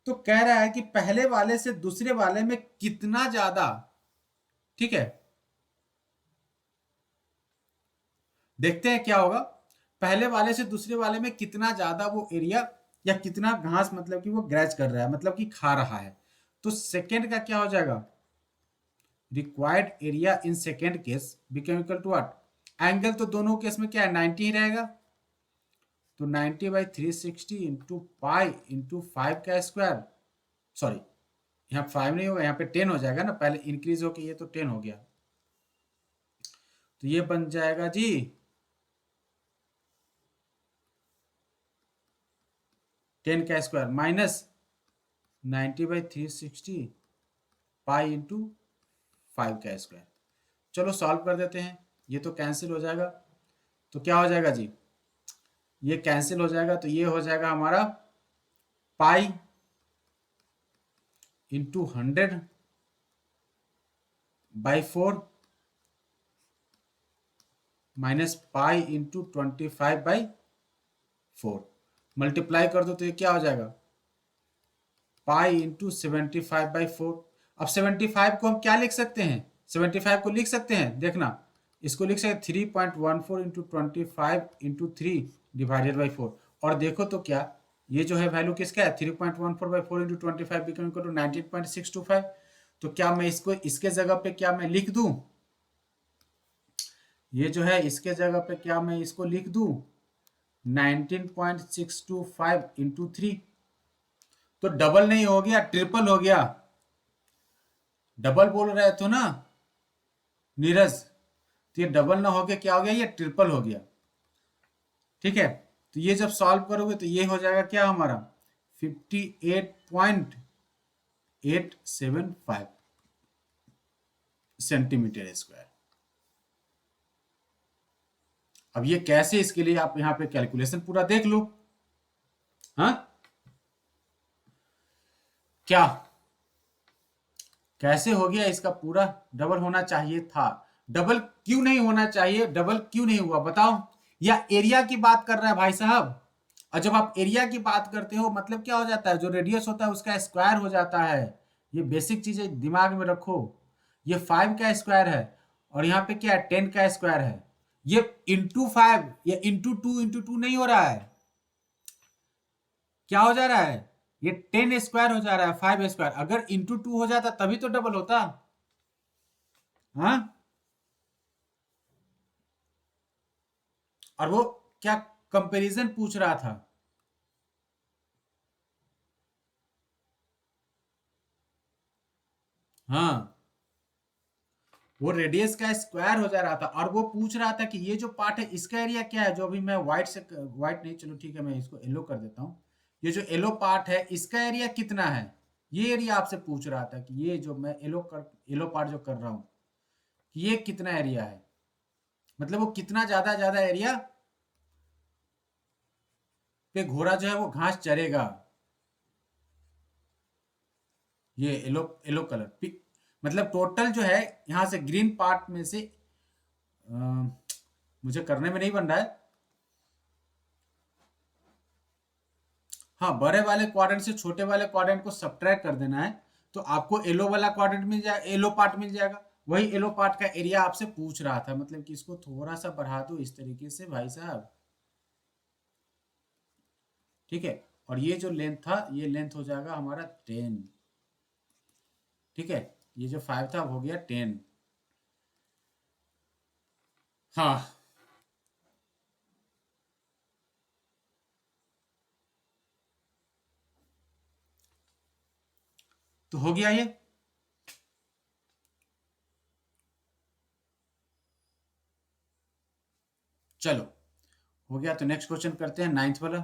तो कह रहा है कि पहले वाले से दूसरे वाले में कितना ज्यादा, ठीक है, देखते हैं क्या होगा। पहले वाले से दूसरे वाले में कितना ज्यादा वो एरिया या कितना घास मतलब कि वो ग्रैच कर रहा है, मतलब कि खा रहा है। तो सेकेंड का क्या हो जाएगा, required area in second case become equal to what, angle तो दोनों केस में क्या है 90 ही रहेगा, तो 90/360 इंटू पाई इंटू 5 का स्क्वायर, सॉरी यहाँ 5 नहीं होगा, यहाँ पे 10 हो जाएगा ना, पहले इंक्रीज होके ये तो 10 हो गया, तो ये बन जाएगा जी 10 का स्क्वायर माइनस 90/360 पाई इंटू 5 का स्क्वायर। चलो सॉल्व कर देते हैं, ये तो कैंसिल हो जाएगा, तो क्या हो जाएगा जी, ये कैंसिल हो जाएगा, तो ये हो जाएगा हमारा pi into 100/4 minus pi into 25/4, multiply कर दो तो ये क्या हो जाएगा, पाई इंटू 75/4। अब 75 को हम क्या लिख सकते हैं, 75 को लिख सकते हैं, देखना इसको लिख सकते 3.14 इंटू 25/3 डिवाइडेड बाई 4, और देखो तो क्या ये जो है वैल्यू किसका है 3.14/4 इंटू 25 बिकम इक्वल टू 19.625। तो क्या मैं इसको इसके जगह पे क्या मैं लिख दूं, ये जो है इसके जगह पे क्या मैं इसको लिख दूं 19.625 इंटू 3, तो डबल नहीं हो गया ट्रिपल हो गया, डबल बोल रहे थे ना नीरज, तो ये डबल ना होके क्या हो गया, ये ट्रिपल हो गया। ठीक है, तो ये जब सॉल्व करोगे तो ये हो जाएगा क्या हमारा 58.875 सेंटीमीटर स्क्वायर। अब ये कैसे, इसके लिए आप यहां पे कैलकुलेशन पूरा देख लो। हाँ क्या कैसे हो गया, इसका पूरा डबल होना चाहिए था, डबल क्यों नहीं होना चाहिए, डबल क्यों नहीं हुआ बताओ, या एरिया की बात कर रहा है भाई साहब, और जब आप एरिया की बात करते हो मतलब क्या हो जाता है, जो रेडियस होता है उसका स्क्वायर हो जाता है, ये बेसिक चीजें दिमाग में रखो, ये 5 का स्क्वायर है और यहाँ पे क्या है 10 का स्क्वायर है, ये इंटू 5 या इंटू 2 नहीं हो रहा है, क्या हो जा रहा है, ये 10 स्क्वायर हो जा रहा है 5 स्क्वायर, अगर इंटू 2 हो जाता तभी तो डबल होता। हाँ, और वो क्या कंपैरिजन पूछ रहा था, हाँ वो रेडियस का स्क्वायर हो जा रहा था, और वो पूछ रहा था कि ये जो पार्ट है इसका एरिया क्या है, जो अभी मैं व्हाइट से, व्हाइट नहीं चलो ठीक है मैं इसको येलो कर देता हूँ, ये जो येलो पार्ट है इसका एरिया कितना है, ये एरिया आपसे पूछ रहा था कि ये जो मैं येलो पार्ट जो कर रहा हूँ ये कितना एरिया है, मतलब वो कितना ज्यादा ज्यादा एरिया पे घोड़ा जो है वो घास चरेगा, ये येलो येलो कलर मतलब टोटल जो है यहाँ से ग्रीन पार्ट में से मुझे करने में नहीं बन रहा है, हाँ बड़े वाले क्वाड्रेंट से छोटे वाले क्वाड्रेंट को सब्ट्रैक्ट कर देना है, तो आपको येलो वाला क्वाड्रेंट मिल जाएगा, येलो पार्ट मिल जाएगा, वही येलो पार्ट का एरिया आपसे पूछ रहा था, मतलब कि इसको थोड़ा सा बढ़ा दो इस तरीके से भाई साहब। ठीक है, और ये जो लेंथ था ये लेंथ हो जाएगा हमारा 10। ठीक है, ये जो 5 था वो हो गया 10। हाँ तो हो गया ये, चलो हो गया, तो नेक्स्ट क्वेश्चन करते हैं 9th वाला।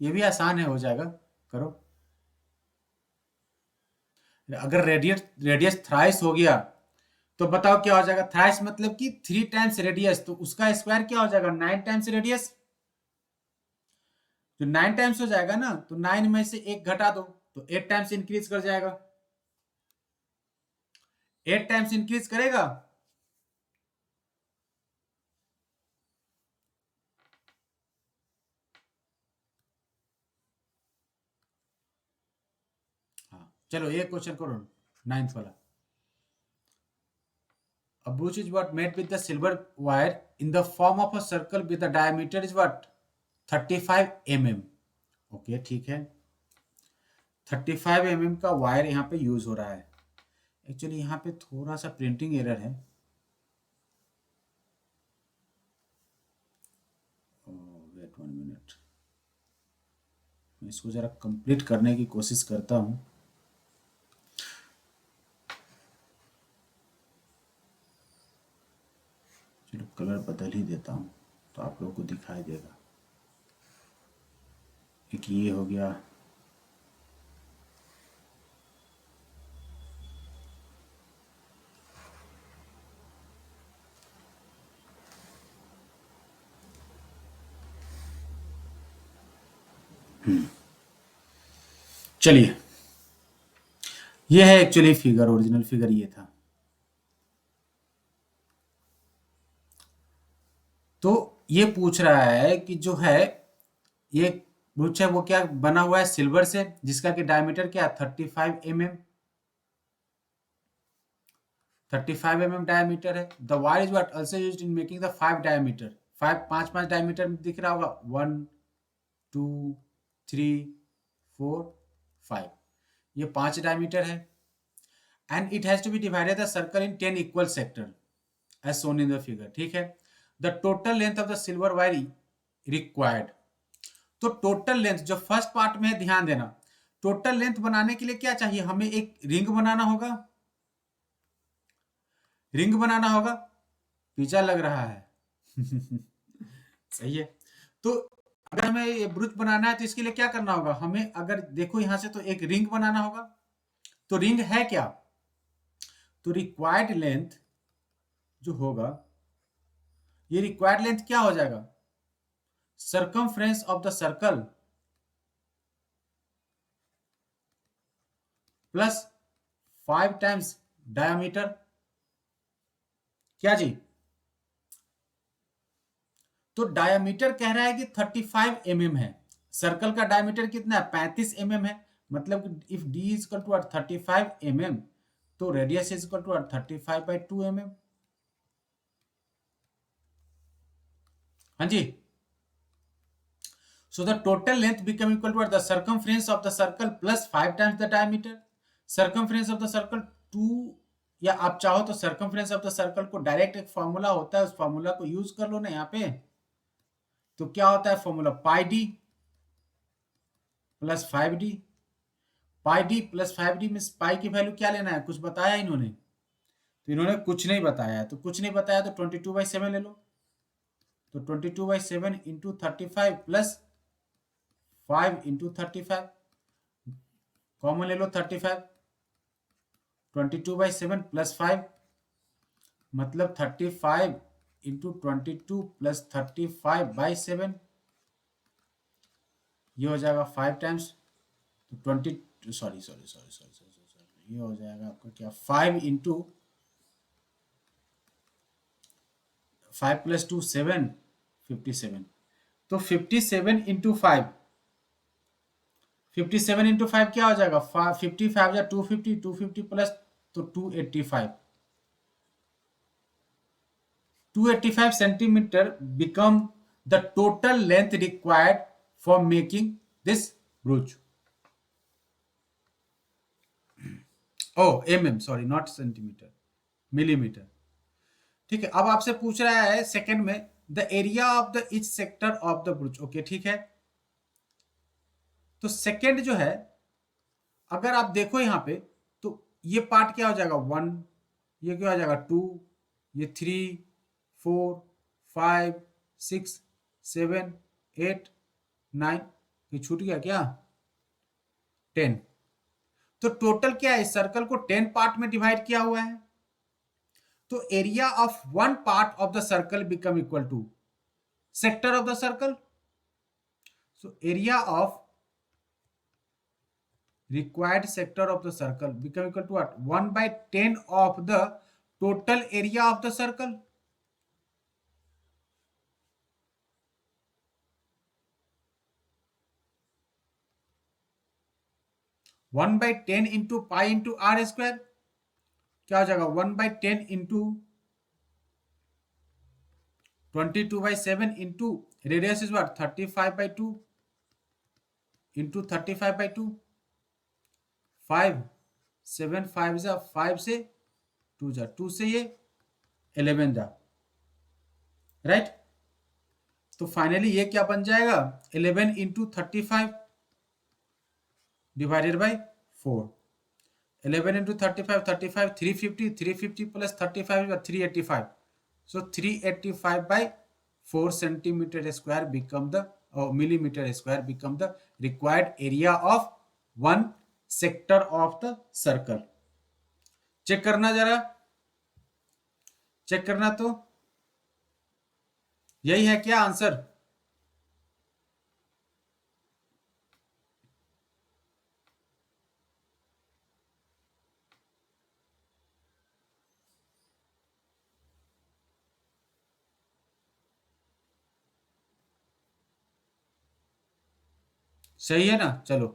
ये भी आसान है, हो जाएगा, करो। अगर रेडियस रेडियस थ्राइस हो गया तो बताओ क्या हो जाएगा, थ्राइस मतलब कि 3 टाइम्स रेडियस, तो उसका स्क्वायर क्या हो जाएगा 9 टाइम्स रेडियस, जो 9 टाइम्स हो जाएगा ना, तो 9 में से एक घटा दो तो 8 टाइम्स इंक्रीज कर जाएगा, 8 टाइम्स इंक्रीज करेगा, चलो एक क्वेश्चन करो, 9th वाला। A brooch is what made with the silver wire in the form of a circle with the diameter is what 35 mm। Okay ठीक है, 35 mm का वायर यहाँ पे यूज हो रहा है। एक्चुअली यहाँ पे थोड़ा सा प्रिंटिंग एरर है। वेट 1 मिनट, मैं इसको जरा कंप्लीट करने की कोशिश करता हूँ। चलो कलर बदल ही देता हूँ तो आप लोगों को दिखाई देगा। एक ये हो गया, चलिए ये है एक्चुअली फिगर, ओरिजिनल फिगर ये था। तो ये पूछ रहा है कि जो है ये ब्रूच है वो क्या बना हुआ है, सिल्वर से, जिसका कि डायमीटर क्या है 35 mm, 35 mm डायमीटर है। The wire is what also used in making the 5 diameter, 5 diameter में दिख रहा होगा, 1 2 3 4 5, ये 5 डायमीटर है। And it has to be divided the circle in 10 equal sector as shown in the figure, ठीक है। The total length of the silver wire required, तो total length जो फर्स्ट पार्ट में है, ध्यान देना, टोटल लेंथ बनाने के लिए क्या चाहिए, हमें एक रिंग बनाना होगा, रिंग बनाना होगा। पिज्जा लग रहा है सही है। तो अगर हमें ये ब्रूच बनाना है तो इसके लिए क्या करना होगा, हमें अगर देखो यहां से तो एक रिंग बनाना होगा। तो रिंग है क्या, तो रिक्वायर्ड लेंथ जो होगा, ये रिक्वायर्ड लेंथ क्या हो जाएगा, circumference of the circle plus 5 times diameter, क्या जी। तो डायमीटर कह रहा है कि 35 mm है, सर्कल का डायमीटर कितना है 35 mm है, मतलब if d is equal to 35 mm, तो radius is equal to 35/2 mm। हाँ जी। So the total length become equal to the circumference of the circle plus 5 times the diameter। circumference of the circle 2, या आप चाहो तो circumference of the circle को direct एक formula होता है, उस फॉर्मूला को यूज कर लो ना यहाँ पे। तो क्या होता है फॉर्मूला, पाई डी प्लस 5d, पाई डी प्लस 5d में पाई की वैल्यू क्या लेना है, कुछ बताया इन्होंने, तो इन्होंने कुछ नहीं बताया, तो कुछ नहीं बताया तो 22/7 ले लो। तो 22/7 इंटू 35 प्लस 5 इंटू 35, कॉमन ले लो 35, 22/7 प्लस 5 मतलब 35 इंटू 22 प्लस 35/7, ये हो जाएगा 5 टाइम्स, तो 20, sorry sorry sorry sorry sorry, ये हो जाएगा आपका क्या 5 इंटू 5 प्लस 2 7, 57। तो 57 इंटू 5, 57 इंटू 5 क्या हो जाएगा, 55 या 250, 250 प्लस तो 285, 285 centimetre become the total length required for making this brooch. Oh sorry not centimetre, millimetre. ठीक है, अब आपसे पूछ रहा है सेकंड में the area of the each sector of the brooch. Okay ठीक है, तो सेकंड जो है, अगर आप देखो यहां पे, तो ये पार्ट क्या हो जाएगा 1, ये क्या हो जाएगा 2, ये 3 4 5 6 7 8 9, ये छूट गया क्या 10। तो टोटल क्या है, इस सर्कल को 10 पार्ट में डिवाइड किया हुआ है, तो area of one part of the circle become equal to sector of the circle. So area of required sector of the circle become equal to what, 1/10 of the total area of the circle। 1/10 into pi into are square क्या हो जाएगा, 1/10 into 22/7 into radius is what 35/2 into 35/2, 5 7 5 जा 5 से 2 जा 2 से ये 11 जा, right. तो फाइनली ये क्या बन जाएगा, 11 into 35 divided by 4। 11 into 35, 35, 350, 350 plus 35 is 385. So 385 by 4 centimeter square become the millimeter square become the required area of one sector of the circle. Check करना जरा, चेक करना। तो यही है क्या आंसर? सही है ना? चलो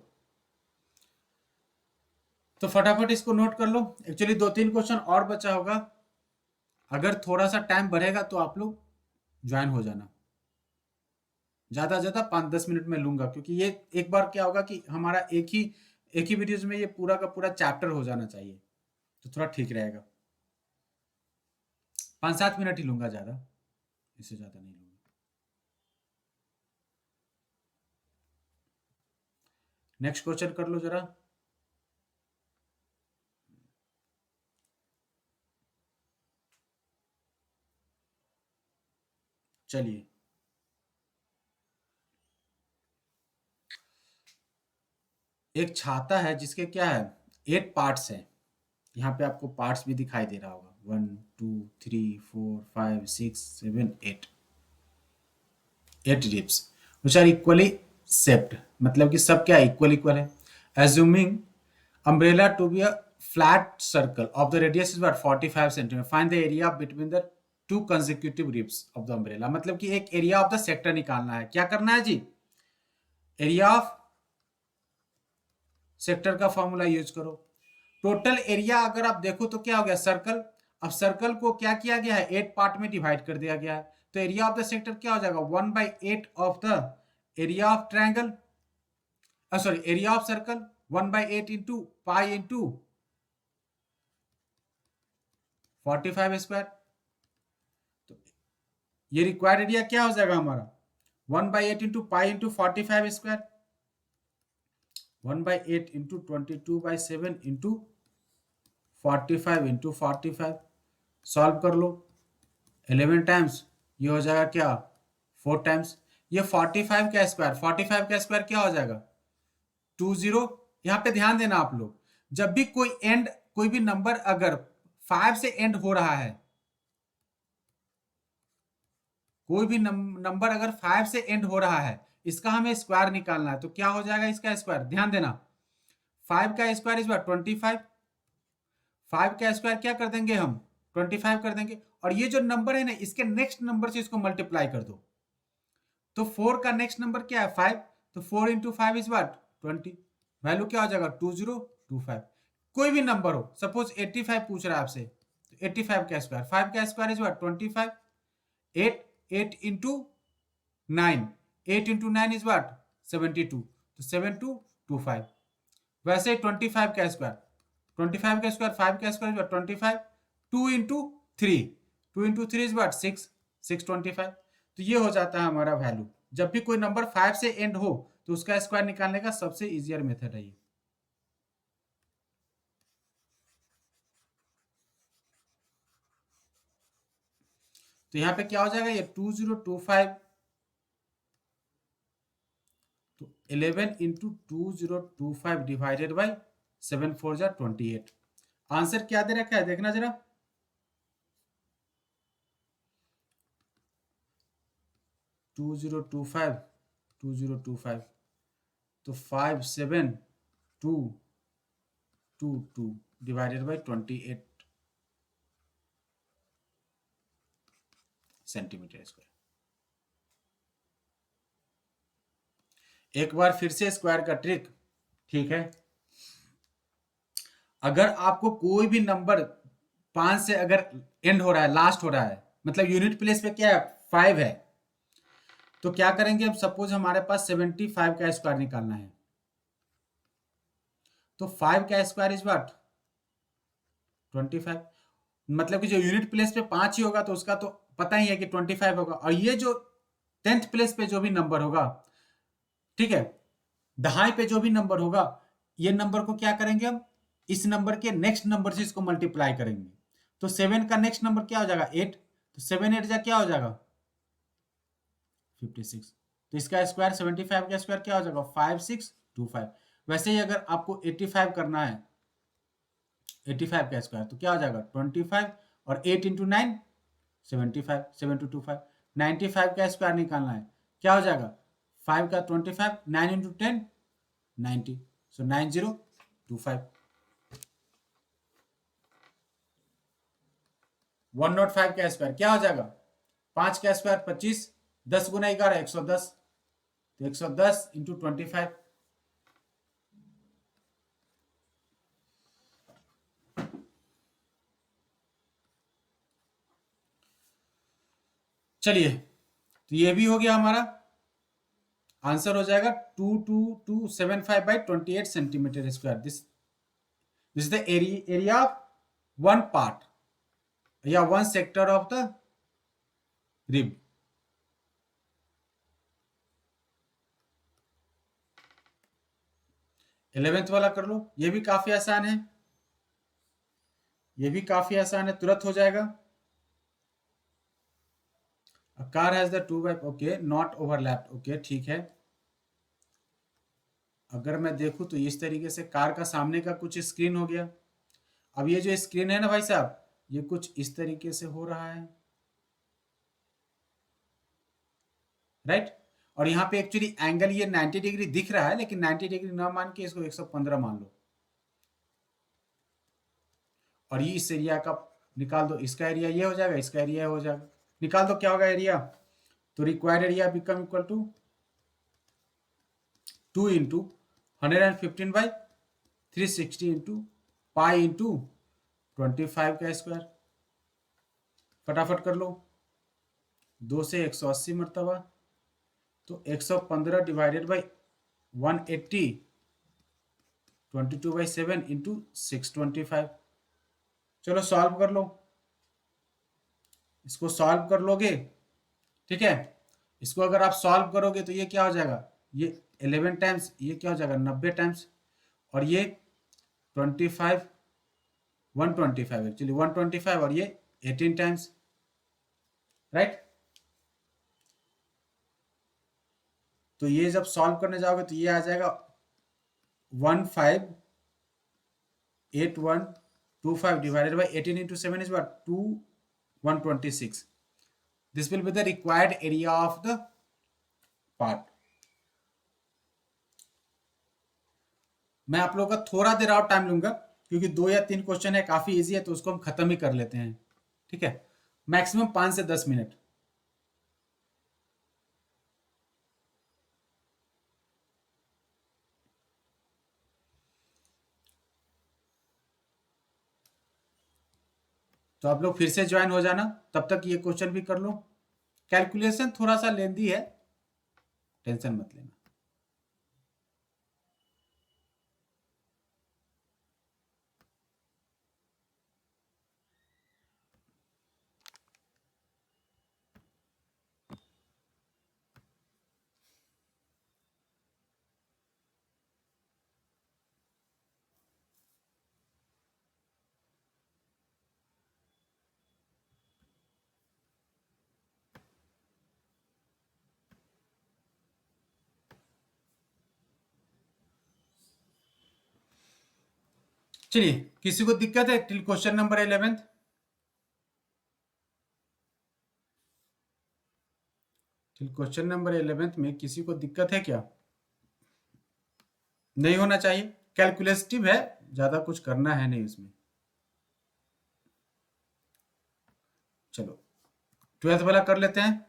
तो फटाफट इसको नोट कर लो। एक्चुअली 2-3 क्वेश्चन और बचा होगा, अगर थोड़ा सा टाइम बढ़ेगा तो आप लोग ज्वाइन हो जाना। ज्यादा ज्यादा 5-10 मिनट में लूंगा, क्योंकि ये एक बार क्या होगा कि हमारा एक ही वीडियोज में ये पूरा का पूरा चैप्टर हो जाना चाहिए, तो थोड़ा ठीक रहेगा। 5-7 मिनट ही लूंगा, ज्यादा इससे ज्यादा नहीं लूंगा। नेक्स्ट क्वेश्चन कर लो जरा। चलिए, एक छाता है जिसके क्या है 8 पार्ट्स है। यहाँ पे आपको पार्ट्स भी दिखाई दे रहा होगा, 1 2 3 4 5 6 7 8 ribs which are equally spaced, मतलब कि सब क्या इक्वल इक्वल है। Assuming umbrella to be a flat circle of the radius is what 45 centimetre, find the area between the two consecutive ribs of the umbrella. मतलब कि एक area of the sector निकालना है। क्या करना है जी? एरिया ऑफ सेक्टर का formula use करो। टोटल एरिया अगर आप देखो तो क्या हो गया, सर्कल। अब सर्कल को क्या किया गया है, 8 पार्ट में डिवाइड कर दिया गया है, तो एरिया ऑफ द सेक्टर क्या हो जाएगा, 1/8 of the area of triangle, sorry area of circle, 1/8 into pi into 45 square. तो ये रिक्वायर्ड एरिया क्या हो जाएगा हमारा, 1/8 into pi into 45 square, 1/8 into 22/7 into 45 into 45। Solve कर लो, 11 टाइम्स ये हो जाएगा क्या 4 टाइम्स। ये 45 का स्क्वायर, 45 का स्क्वायर क्या हो जाएगा 20। यहां पे ध्यान देना आप लोग, जब भी कोई भी नंबर अगर 5 से एंड हो रहा है, कोई भी नंबर अगर 5 से एंड हो रहा है, इसका हमें स्क्वायर निकालना है, तो क्या हो जाएगा इसका स्क्वायर, ध्यान देना। 5 का स्क्वायर इस बार 25, 5 का स्क्वायर क्या कर देंगे हम 25 कर देंगे, और ये जो नंबर है ना इसके नेक्स्ट नंबर से इसको मल्टीप्लाई कर दो। तो 4 का नेक्स्ट नंबर क्या है 5, तो 4 इंटू 5 इज व्हाट 20, वैल्यू क्या हो जाएगा 2025। कोई भी नंबर हो, सपोज 85 पूछ रहा है आपसे, तो 85 का स्क्वायर, 5 का square is what 25, 8 into 9, 8 into 9 is what 72, तो 7225। वैसे ही 25 का स्क्वायर, 25 का स्क्वायर 5 का square is 25, 2 into 3, 2 into 3 is what 625। तो ये हो जाता है हमारा वैल्यू। जब भी कोई नंबर 5 से एंड हो तो उसका स्क्वायर निकालने का सबसे इजियर मेथड है ये। तो यहां पे क्या हो जाएगा, ये 2025, तो 11 इंटू 2025 डिवाइडेड बाई 7 4 जा 28। आंसर क्या दे रखा है देखना जरा, 2025, 2025, तो 57222 डिवाइडेड बाई 28 सेंटीमीटर स्क्वायर। एक बार फिर से स्क्वायर का ट्रिक, ठीक है। अगर आपको कोई भी नंबर 5 से अगर एंड हो रहा है, लास्ट हो रहा है, मतलब यूनिट प्लेस पे क्या है, 5 है, तो क्या करेंगे, अब सपोज हमारे पास 75 का स्क्वायर निकालना है, तो 5 का स्क्वायर इज व्हाट, 25। मतलब कि जो यूनिट प्लेस पे 5 ही होगा तो उसका तो पता ही है कि 25 होगा, और ये जो 10th प्लेस पे जो भी नंबर होगा, ठीक है, दहाई पे जो भी नंबर होगा, ये नंबर को क्या करेंगे हम, इस नंबर के नेक्स्ट नंबर से इसको मल्टीप्लाई करेंगे। तो 7 का नेक्स्ट नंबर क्या हो जाएगा, 8, तो 7 8 जा क्या हो जाएगा, 56। तो इसका स्क्वायर 75 का स्क्वायर क्या हो जाएगा, 5625। वैसे ही अगर आपको 85 करना है, 85 का स्क्वायर तो क्या हो जाएगा 25, और 8 इंटू 9 75, 7225। 95 का स्क्वायर निकालना है, क्या हो जाएगा, 5 का 25, 9 इंटू 10 90, सो 9025। 105 का स्क्वायर क्या हो जाएगा, 5 का स्क्वायर 25, 10 गुना 11 110, तो 110 इंटू 25। चलिए, तो ये भी हो गया हमारा, आंसर हो जाएगा 2275/28 centimetre square. This is the area of one part या one sector of the rib. 11th वाला कर लो, ये भी काफी आसान है, ये भी काफी आसान है, तुरंत हो जाएगा। A car has the two by, okay not overlapped, okay ठीक है। अगर मैं देखूं तो इस तरीके से कार का सामने का कुछ स्क्रीन हो गया। अब ये जो स्क्रीन है ना भाई साहब, ये कुछ इस तरीके से हो रहा है, राइट। और यहाँ पे एक्चुअली एंगल ये 90 डिग्री दिख रहा है, लेकिन 90 डिग्री ना मान के इसको 115 मान लो, और ये इस एरिया का निकाल दो, इसका एरिया ये हो जाएगा, इसका एरिया हो जाएगा, निकाल दो क्या होगा एरिया। तो required area become equal to 2 into 115/360 into pi into 25 का स्क्वायर। फटाफट कर लो, 2 से 180 मरतबा, तो 115 डिवाइडेड बाई 180, 22/7 इंटू 625। चलो सॉल्व कर लो, इसको सॉल्व कर लोगे, ठीक है। इसको अगर आप सॉल्व करोगे तो ये क्या हो जाएगा, ये 11 टाइम्स, ये क्या हो जाएगा 90 टाइम्स, और ये 25, 125 एक्चुअली 125, और ये 18 टाइम्स, राइट। तो ये जब सॉल्व करने जाओगे तो ये आ जाएगा 158125 divided by 18 into 7 is what 2126। This will be the required area of the part. मैं आप लोगों का थोड़ा देर और टाइम लूंगा, क्योंकि 2 या 3 क्वेश्चन है, काफी इजी है, तो उसको हम खत्म ही कर लेते हैं, ठीक है। मैक्सिमम 5 से 10 मिनट। तो आप लोग फिर से ज्वाइन हो जाना, तब तक ये क्वेश्चन भी कर लो। कैलकुलेशन थोड़ा सा लेंदी है, टेंशन मत लेना। चलिए, किसी को दिक्कत है till question number 11th? Till question number 11th में किसी को दिक्कत है क्या? नहीं होना चाहिए, कैलकुलेटिव है, ज्यादा कुछ करना है नहीं इसमें। चलो 12th वाला कर लेते हैं।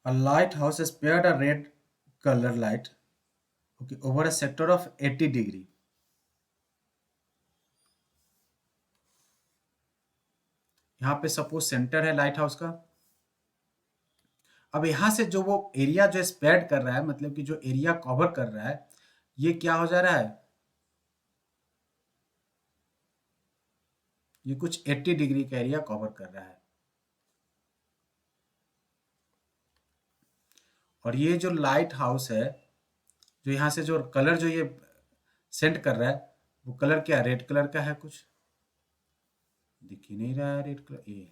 A lighthouse has spared a red color light, okay, over a sector of 80 degree. यहाँ पे सपोज सेंटर है लाइट हाउस का। अब यहाँ से जो वो एरिया जो स्प्रेड कर रहा है, मतलब कि जो एरिया कवर कर रहा है, ये क्या हो जा रहा है, ये कुछ 80 डिग्री का एरिया कवर कर रहा है। और ये जो लाइट हाउस है, जो यहाँ से जो कलर जो ये सेंड कर रहा है, वो कलर क्या, रेड कलर का है, कुछ दिख ही नहीं रहा है रेड कलर ये।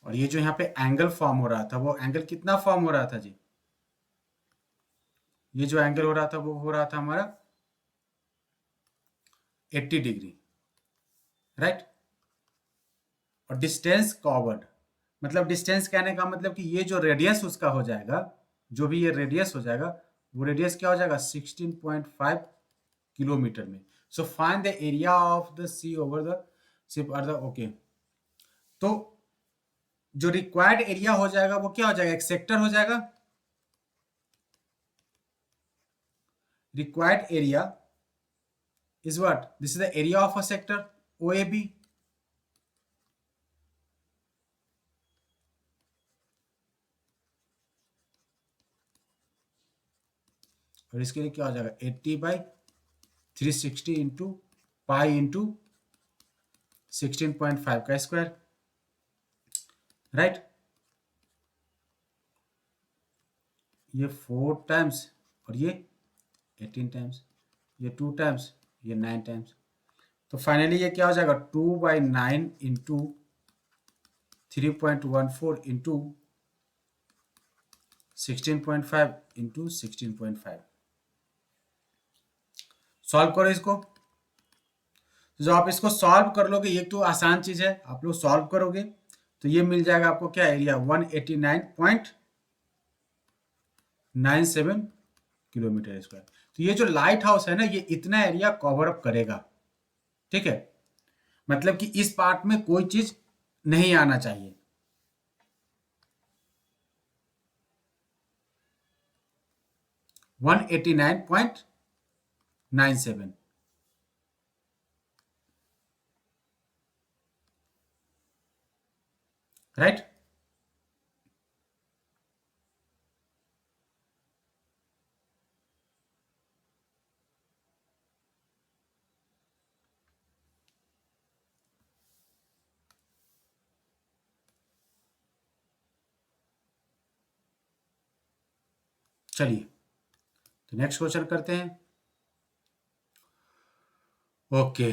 और ये जो यहाँ पे एंगल फॉर्म हो रहा था, वो एंगल कितना फॉर्म हो रहा था जी, ये जो एंगल हो रहा था वो हो रहा था हमारा 80 डिग्री, राइट। और डिस्टेंस कवर्ड, मतलब डिस्टेंस कहने का मतलब कि ये जो रेडियस उसका हो जाएगा, जो भी ये रेडियस हो जाएगा, वो रेडियस क्या हो जाएगा, 16.5 किलोमीटर में। So find the area of the sea over the ship are the, okay. तो जो रिक्वायर्ड एरिया हो जाएगा वो क्या हो जाएगा, एक सेक्टर हो जाएगा। Required area is what? This is the area of a sector OAB. और इसके लिए क्या हो जाएगा, 80/360 इंटू पाई इंटू 16.5 का स्क्वायर, राइट। ये 4 टाइम्स और ये 18 टाइम्स, ये 2 टाइम्स, ये 9 टाइम्स। तो फाइनली ये क्या हो जाएगा, 2/9 इंटू 3.14 इंटू 16.5 इंटू 16.5। सॉल्व करो इसको। जो आप इसको सॉल्व कर लोगे, ये तो आसान चीज है, आप लोग सॉल्व करोगे तो ये मिल जाएगा आपको क्या, एरिया 189.97 किलोमीटर स्क्वायर। तो ये जो लाइट हाउस है ना, ये इतना एरिया कवर अप करेगा, ठीक है। मतलब कि इस पार्ट में कोई चीज नहीं आना चाहिए। One 89.97, right. चलिए तो नेक्स्ट क्वेश्चन करते हैं। Okay,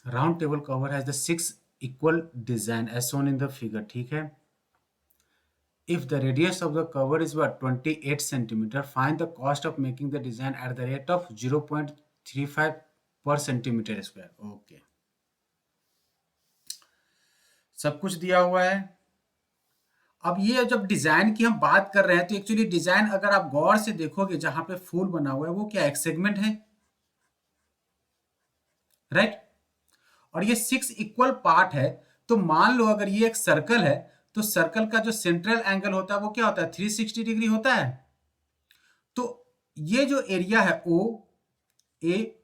round table cover has the 6 equal design as shown in the figure, ठीक है। If the radius of the cover is what, 28 centimeter, find the cost of making the design at the rate of 0.35 per centimeter square. Okay, सब कुछ दिया हुआ है। अब ये जब डिजाइन की हम बात कर रहे हैं, तो एक्चुअली डिजाइन अगर आप गौर से देखोगे, जहां पे फूल बना हुआ है वो क्या, एक सेगमेंट है, राइट। और ये 6 इक्वल पार्ट है। तो मान लो अगर ये एक सर्कल है, तो सर्कल का जो सेंट्रल एंगल होता है वो क्या होता है, 360 डिग्री होता है। तो ये जो एरिया है ओ ए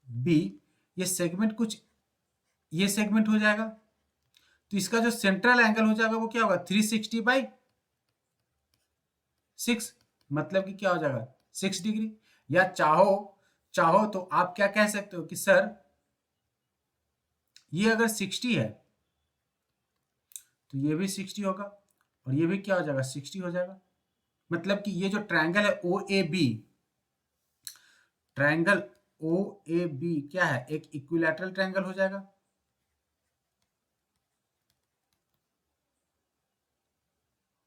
बी, ये सेगमेंट कुछ ये सेगमेंट हो जाएगा। तो इसका जो सेंट्रल एंगल हो जाएगा वो क्या होगा, 360/6, मतलब कि क्या हो जाएगा, 6 डिग्री। या चाहो चाहो तो आप क्या कह सकते हो कि सर ये अगर 60 है तो ये भी 60 होगा, और ये भी क्या हो जाएगा, 60 हो जाएगा। मतलब कि ये जो ट्रायंगल है O A B, triangle O A B क्या है, एक इक्विलैटरल ट्रायंगल हो जाएगा।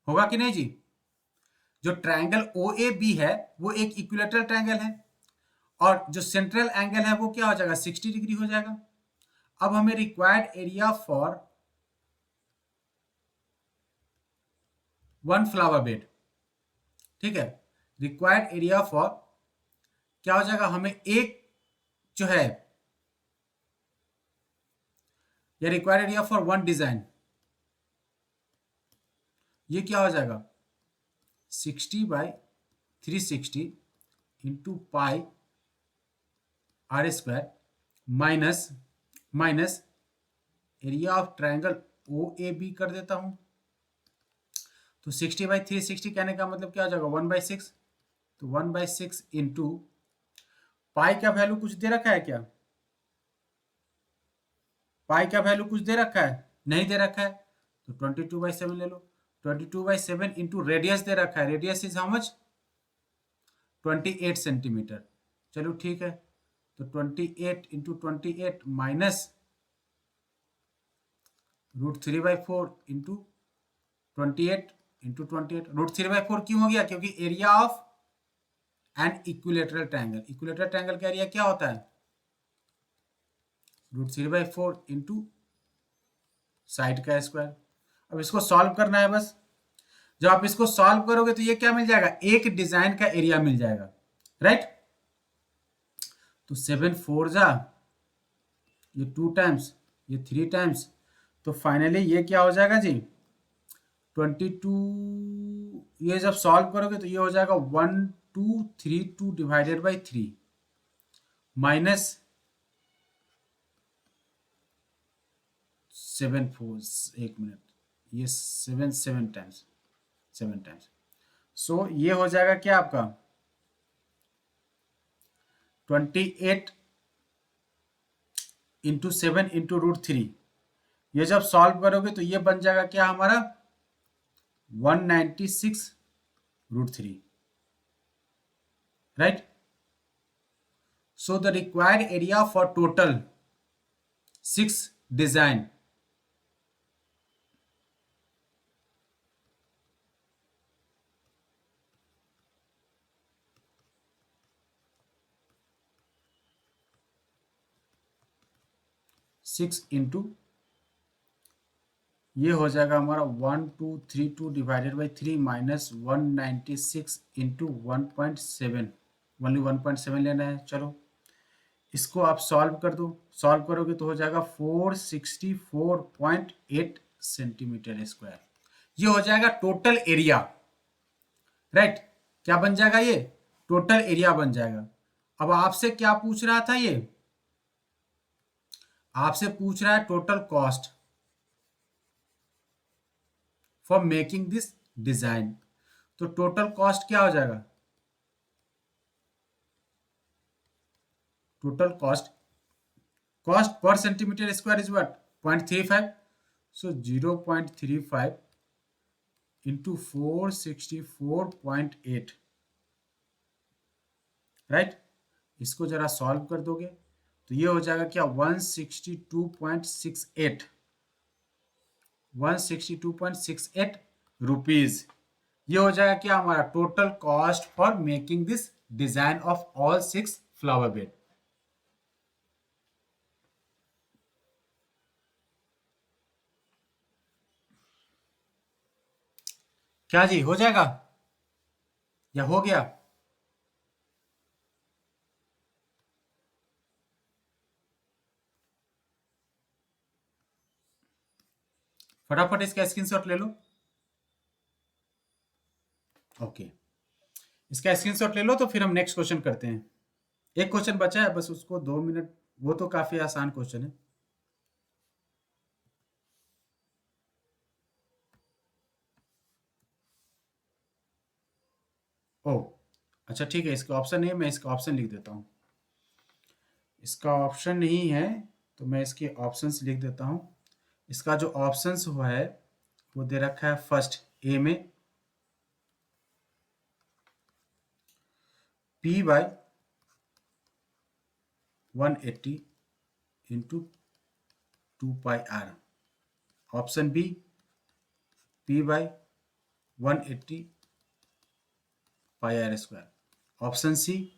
होगा कि नहीं जी। जो ट्रायंगल ओ ए बी है वो एक इक्विलैटरल ट्रायंगल है, और जो सेंट्रल एंगल है वो क्या हो जाएगा, 60 डिग्री हो जाएगा। अब हमें required area for one flower bed, ठीक है। रिक्वायर्ड एरिया फॉर, क्या हो जाएगा, हमें एक जो है, या required area for one design, ये क्या हो जाएगा, 60/360 into pi are square minus minus area of triangle O A B कर देता हूं। तो 60/360 कहने का मतलब क्या हो जाएगा, 1/6। तो 1/6 इंटू पाई का वैल्यू कुछ दे रखा है क्या, पाई का वैल्यू कुछ दे रखा है, नहीं दे रखा है। तो 22/7 ले लो। 22/7 इंटू रेडियस दे रखा है, radius is how much, 28 centimetre. चलो ठीक है, तो 28 इंटू 28 माइनस √3/4 इंटू 28 इंटू 28। √3/4 क्यों हो गया, क्योंकि area of an equilateral triangle, equilateral triangle का एरिया क्या होता है, √3/4 इंटू साइड का स्क्वायर। अब इसको सॉल्व करना है बस। जब आप इसको सॉल्व करोगे तो ये क्या मिल जाएगा, एक डिजाइन का एरिया मिल जाएगा, राइट। तो 7 4 जा, ये 2 टाइम्स, ये 3 टाइम्स, तो फाइनली ये क्या हो जाएगा जी, 22। ये जब सॉल्व करोगे तो ये हो जाएगा 1232 डिवाइडेड बाई 3 माइनस 7 4, एक मिनट, ये 7 टाइम्स। सो ये हो जाएगा क्या आपका 28 इंटू 7 इंटू √3। ये जब सॉल्व करोगे तो ये बन जाएगा क्या हमारा 196 √3, right. So the required area for total 6 design, six into, ये हो जाएगा हमारा 1232 divided by 3 minus 196 into 1.7, only 1.7 लेना है। चलो इसको आप सॉल्व कर दो, सॉल्व करोगे तो हो जाएगा 464.8 सेंटीमीटर स्क्वायर। ये हो जाएगा टोटल एरिया, राइट। क्या बन जाएगा, ये टोटल एरिया बन जाएगा। अब आपसे क्या पूछ रहा था, ये आपसे पूछ रहा है total cost for making this design. तो टोटल कॉस्ट क्या हो जाएगा, total cost per centimetre square is what 0.35। So 0.35 into 464.8, right. इसको जरा सॉल्व कर दोगे तो ये हो जाएगा क्या 162.68, 162.68 रुपीज। ये हो जाएगा क्या हमारा total cost for making this design of all 6 flower bed. क्या जी, हो जाएगा या हो गया? फटाफट इसका स्क्रीनशॉट ले लो। ओके, इसका स्क्रीनशॉट ले लो तो फिर हम नेक्स्ट क्वेश्चन करते हैं। एक क्वेश्चन बचा है बस, उसको 2 मिनट, वो तो काफी आसान क्वेश्चन है। ओ अच्छा ठीक है, इसका ऑप्शन नहीं है, मैं इसका ऑप्शन लिख देता हूँ। इसका ऑप्शन नहीं है तो मैं इसके ऑप्शंस लिख देता हूँ। इसका जो ऑप्शंस हुआ है वो दे रखा है, फर्स्ट ए में P/180 into 2πr, option B P/180 πr², option C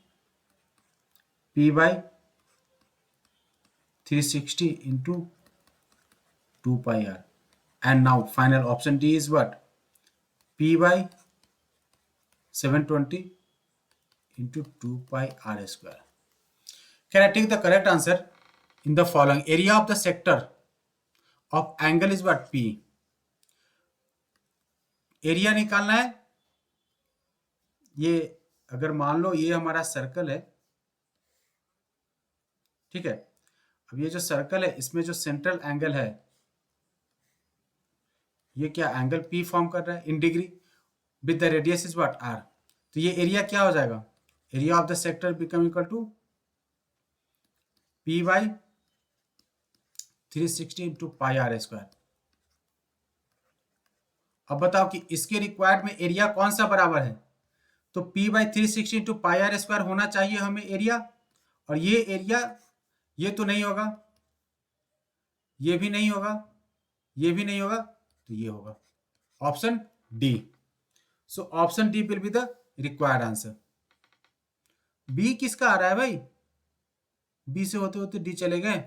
P/360 into 2πr, and now final option D is what, P by 720 into 2 pi r square. Can I take the correct answer in the following? Area of the sector of angle is what? P. Area निकालना है। ये अगर मान लो ये हमारा circle है, ठीक है। अब ये जो सर्कल है इसमें जो सेंट्रल एंगल है, ये क्या एंगल P फॉर्म कर रहा है in degree with the radius is what R। तो ये एरिया क्या हो जाएगा? Area of the sector become equal to P by 360 into pi are square. अब बताओ कि इसके रिक्वायर्ड में एरिया कौन सा बराबर है? तो P by 360 into pi are square होना चाहिए हमें एरिया, और ये एरिया ये तो नहीं होगा, ये भी नहीं होगा, ये भी नहीं होगा, तो ये होगा option D. So option D will be the required answer. B किसका आ रहा है भाई? बी से होते होते डी चले गए,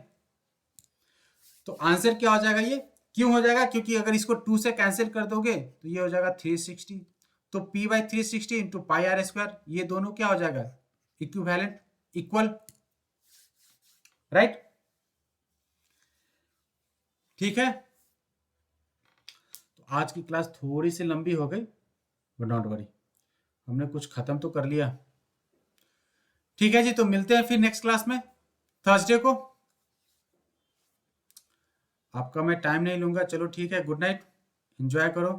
तो आंसर क्या हो जाएगा? ये क्यों हो जाएगा? क्योंकि अगर इसको 2 से कैंसिल कर दोगे तो ये हो जाएगा 360। तो P by 360 into pi are square, ये दोनों क्या हो जाएगा? Equivalent, equal, right? ठीक है, तो आज की क्लास थोड़ी सी लंबी हो गई, बट नॉट वरी, हमने कुछ खत्म तो कर लिया। ठीक है जी, तो मिलते हैं फिर नेक्स्ट क्लास में थर्सडे को। आपका मैं टाइम नहीं लूंगा। चलो ठीक है, गुड नाइट, एंजॉय करो।